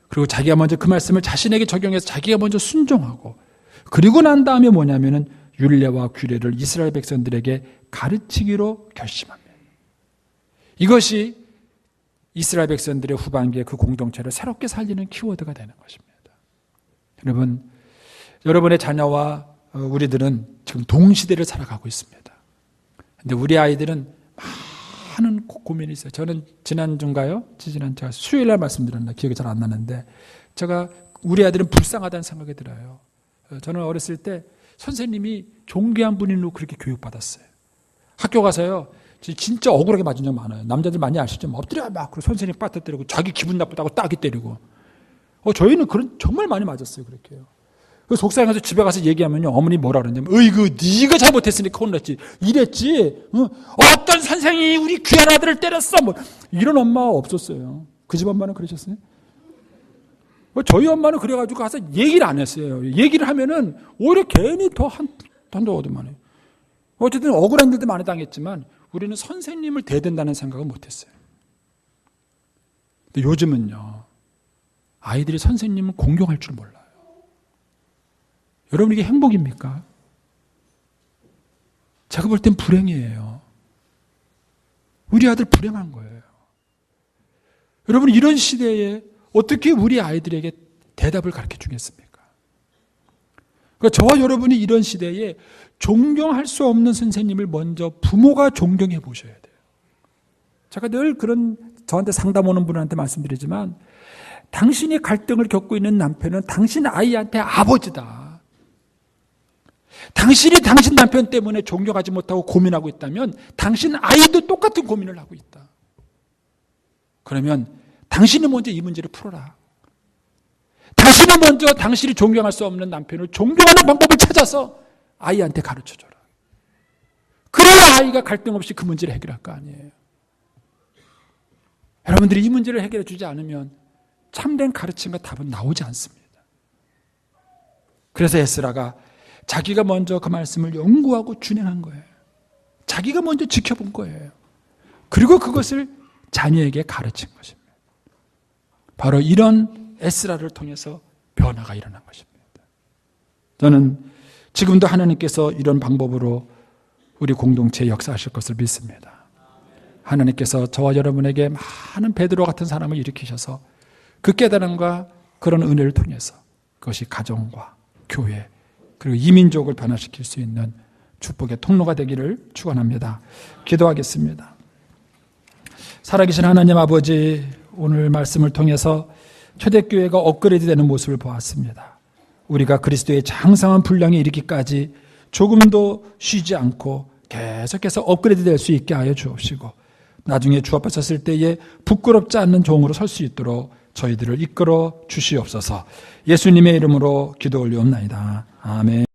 그리고 자기가 먼저 그 말씀을 자신에게 적용해서 자기가 먼저 순종하고, 그리고 난 다음에 뭐냐면은 율례와 규례를 이스라엘 백성들에게 가르치기로 결심합니다. 이것이 이스라엘 백성들의 후반기에 그 공동체를 새롭게 살리는 키워드가 되는 것입니다. 여러분, 여러분의 자녀와 우리들은 지금 동시대를 살아가고 있습니다. 근데 우리 아이들은 많은 고민이 있어요. 저는 지난주인가요? 제가 수요일 날 말씀드렸나 기억이 잘 안 나는데, 제가 우리 아이들은 불쌍하다는 생각이 들어요. 저는 어렸을 때 선생님이 존귀한 분으로 그렇게 교육받았어요. 학교 가서요, 진짜 억울하게 맞은 적 많아요. 남자들 많이 아시죠? 엎드려 막 그리고 선생님 빠뜨 때리고 자기 기분 나쁘다고 따기 때리고. 저희는 그런 정말 많이 맞았어요. 그렇게요. 그 속상해 가서 집에 가서 얘기하면요, 어머니 뭐라 그러냐면, 어이구 네가 잘못했으니까 혼났지, 이랬지. 어떤 선생이 우리 귀한 아들을 때렸어, 뭐 이런 엄마 없었어요. 그 집 엄마는 그러셨어요? 저희 엄마는 그래가지고 가서 얘기를 안 했어요. 얘기를 하면은 오히려 괜히 더 한도 얻으만 해요. 어쨌든 억울한 일도 많이 당했지만 우리는 선생님을 대든다는 생각은 못했어요. 근데 요즘은요, 아이들이 선생님을 공경할 줄 몰라요. 여러분, 이게 행복입니까? 제가 볼 땐 불행이에요. 우리 아들 불행한 거예요. 여러분, 이런 시대에 어떻게 우리 아이들에게 대답을 가르쳐 주겠습니까? 그러니까 저와 여러분이 이런 시대에 존경할 수 없는 선생님을 먼저 부모가 존경해 보셔야 돼요. 제가 늘 그런 저한테 상담 오는 분한테 말씀드리지만, 당신이 갈등을 겪고 있는 남편은 당신 아이한테 아버지다. 당신이 당신 남편 때문에 존경하지 못하고 고민하고 있다면 당신 아이도 똑같은 고민을 하고 있다. 그러면 당신이 먼저 이 문제를 풀어라. 당신이 먼저 당신이 존경할 수 없는 남편을 존경하는 방법을 찾아서 아이한테 가르쳐줘라. 그래야 아이가 갈등 없이 그 문제를 해결할 거 아니에요. 여러분들이 이 문제를 해결해 주지 않으면 참된 가르침과 답은 나오지 않습니다. 그래서 에스라가 자기가 먼저 그 말씀을 연구하고 준행한 거예요. 자기가 먼저 지켜본 거예요. 그리고 그것을 자녀에게 가르친 것입니다. 바로 이런 에스라를 통해서 변화가 일어난 것입니다. 저는 지금도 하나님께서 이런 방법으로 우리 공동체에 역사하실 것을 믿습니다. 하나님께서 저와 여러분에게 많은 베드로 같은 사람을 일으키셔서 그 깨달음과 그런 은혜를 통해서 그것이 가정과 교회 그리고 이민족을 변화시킬 수 있는 축복의 통로가 되기를 축원합니다. 기도하겠습니다. 살아계신 하나님 아버지, 오늘 말씀을 통해서 초대교회가 업그레이드되는 모습을 보았습니다. 우리가 그리스도의 장성한 분량에 이르기까지 조금도 쉬지 않고 계속해서 업그레이드 될 수 있게 하여 주옵시고, 나중에 주 앞에 섰을 때에 부끄럽지 않는 종으로 설 수 있도록 저희들을 이끌어 주시옵소서. 예수님의 이름으로 기도 올리옵나이다. 아멘.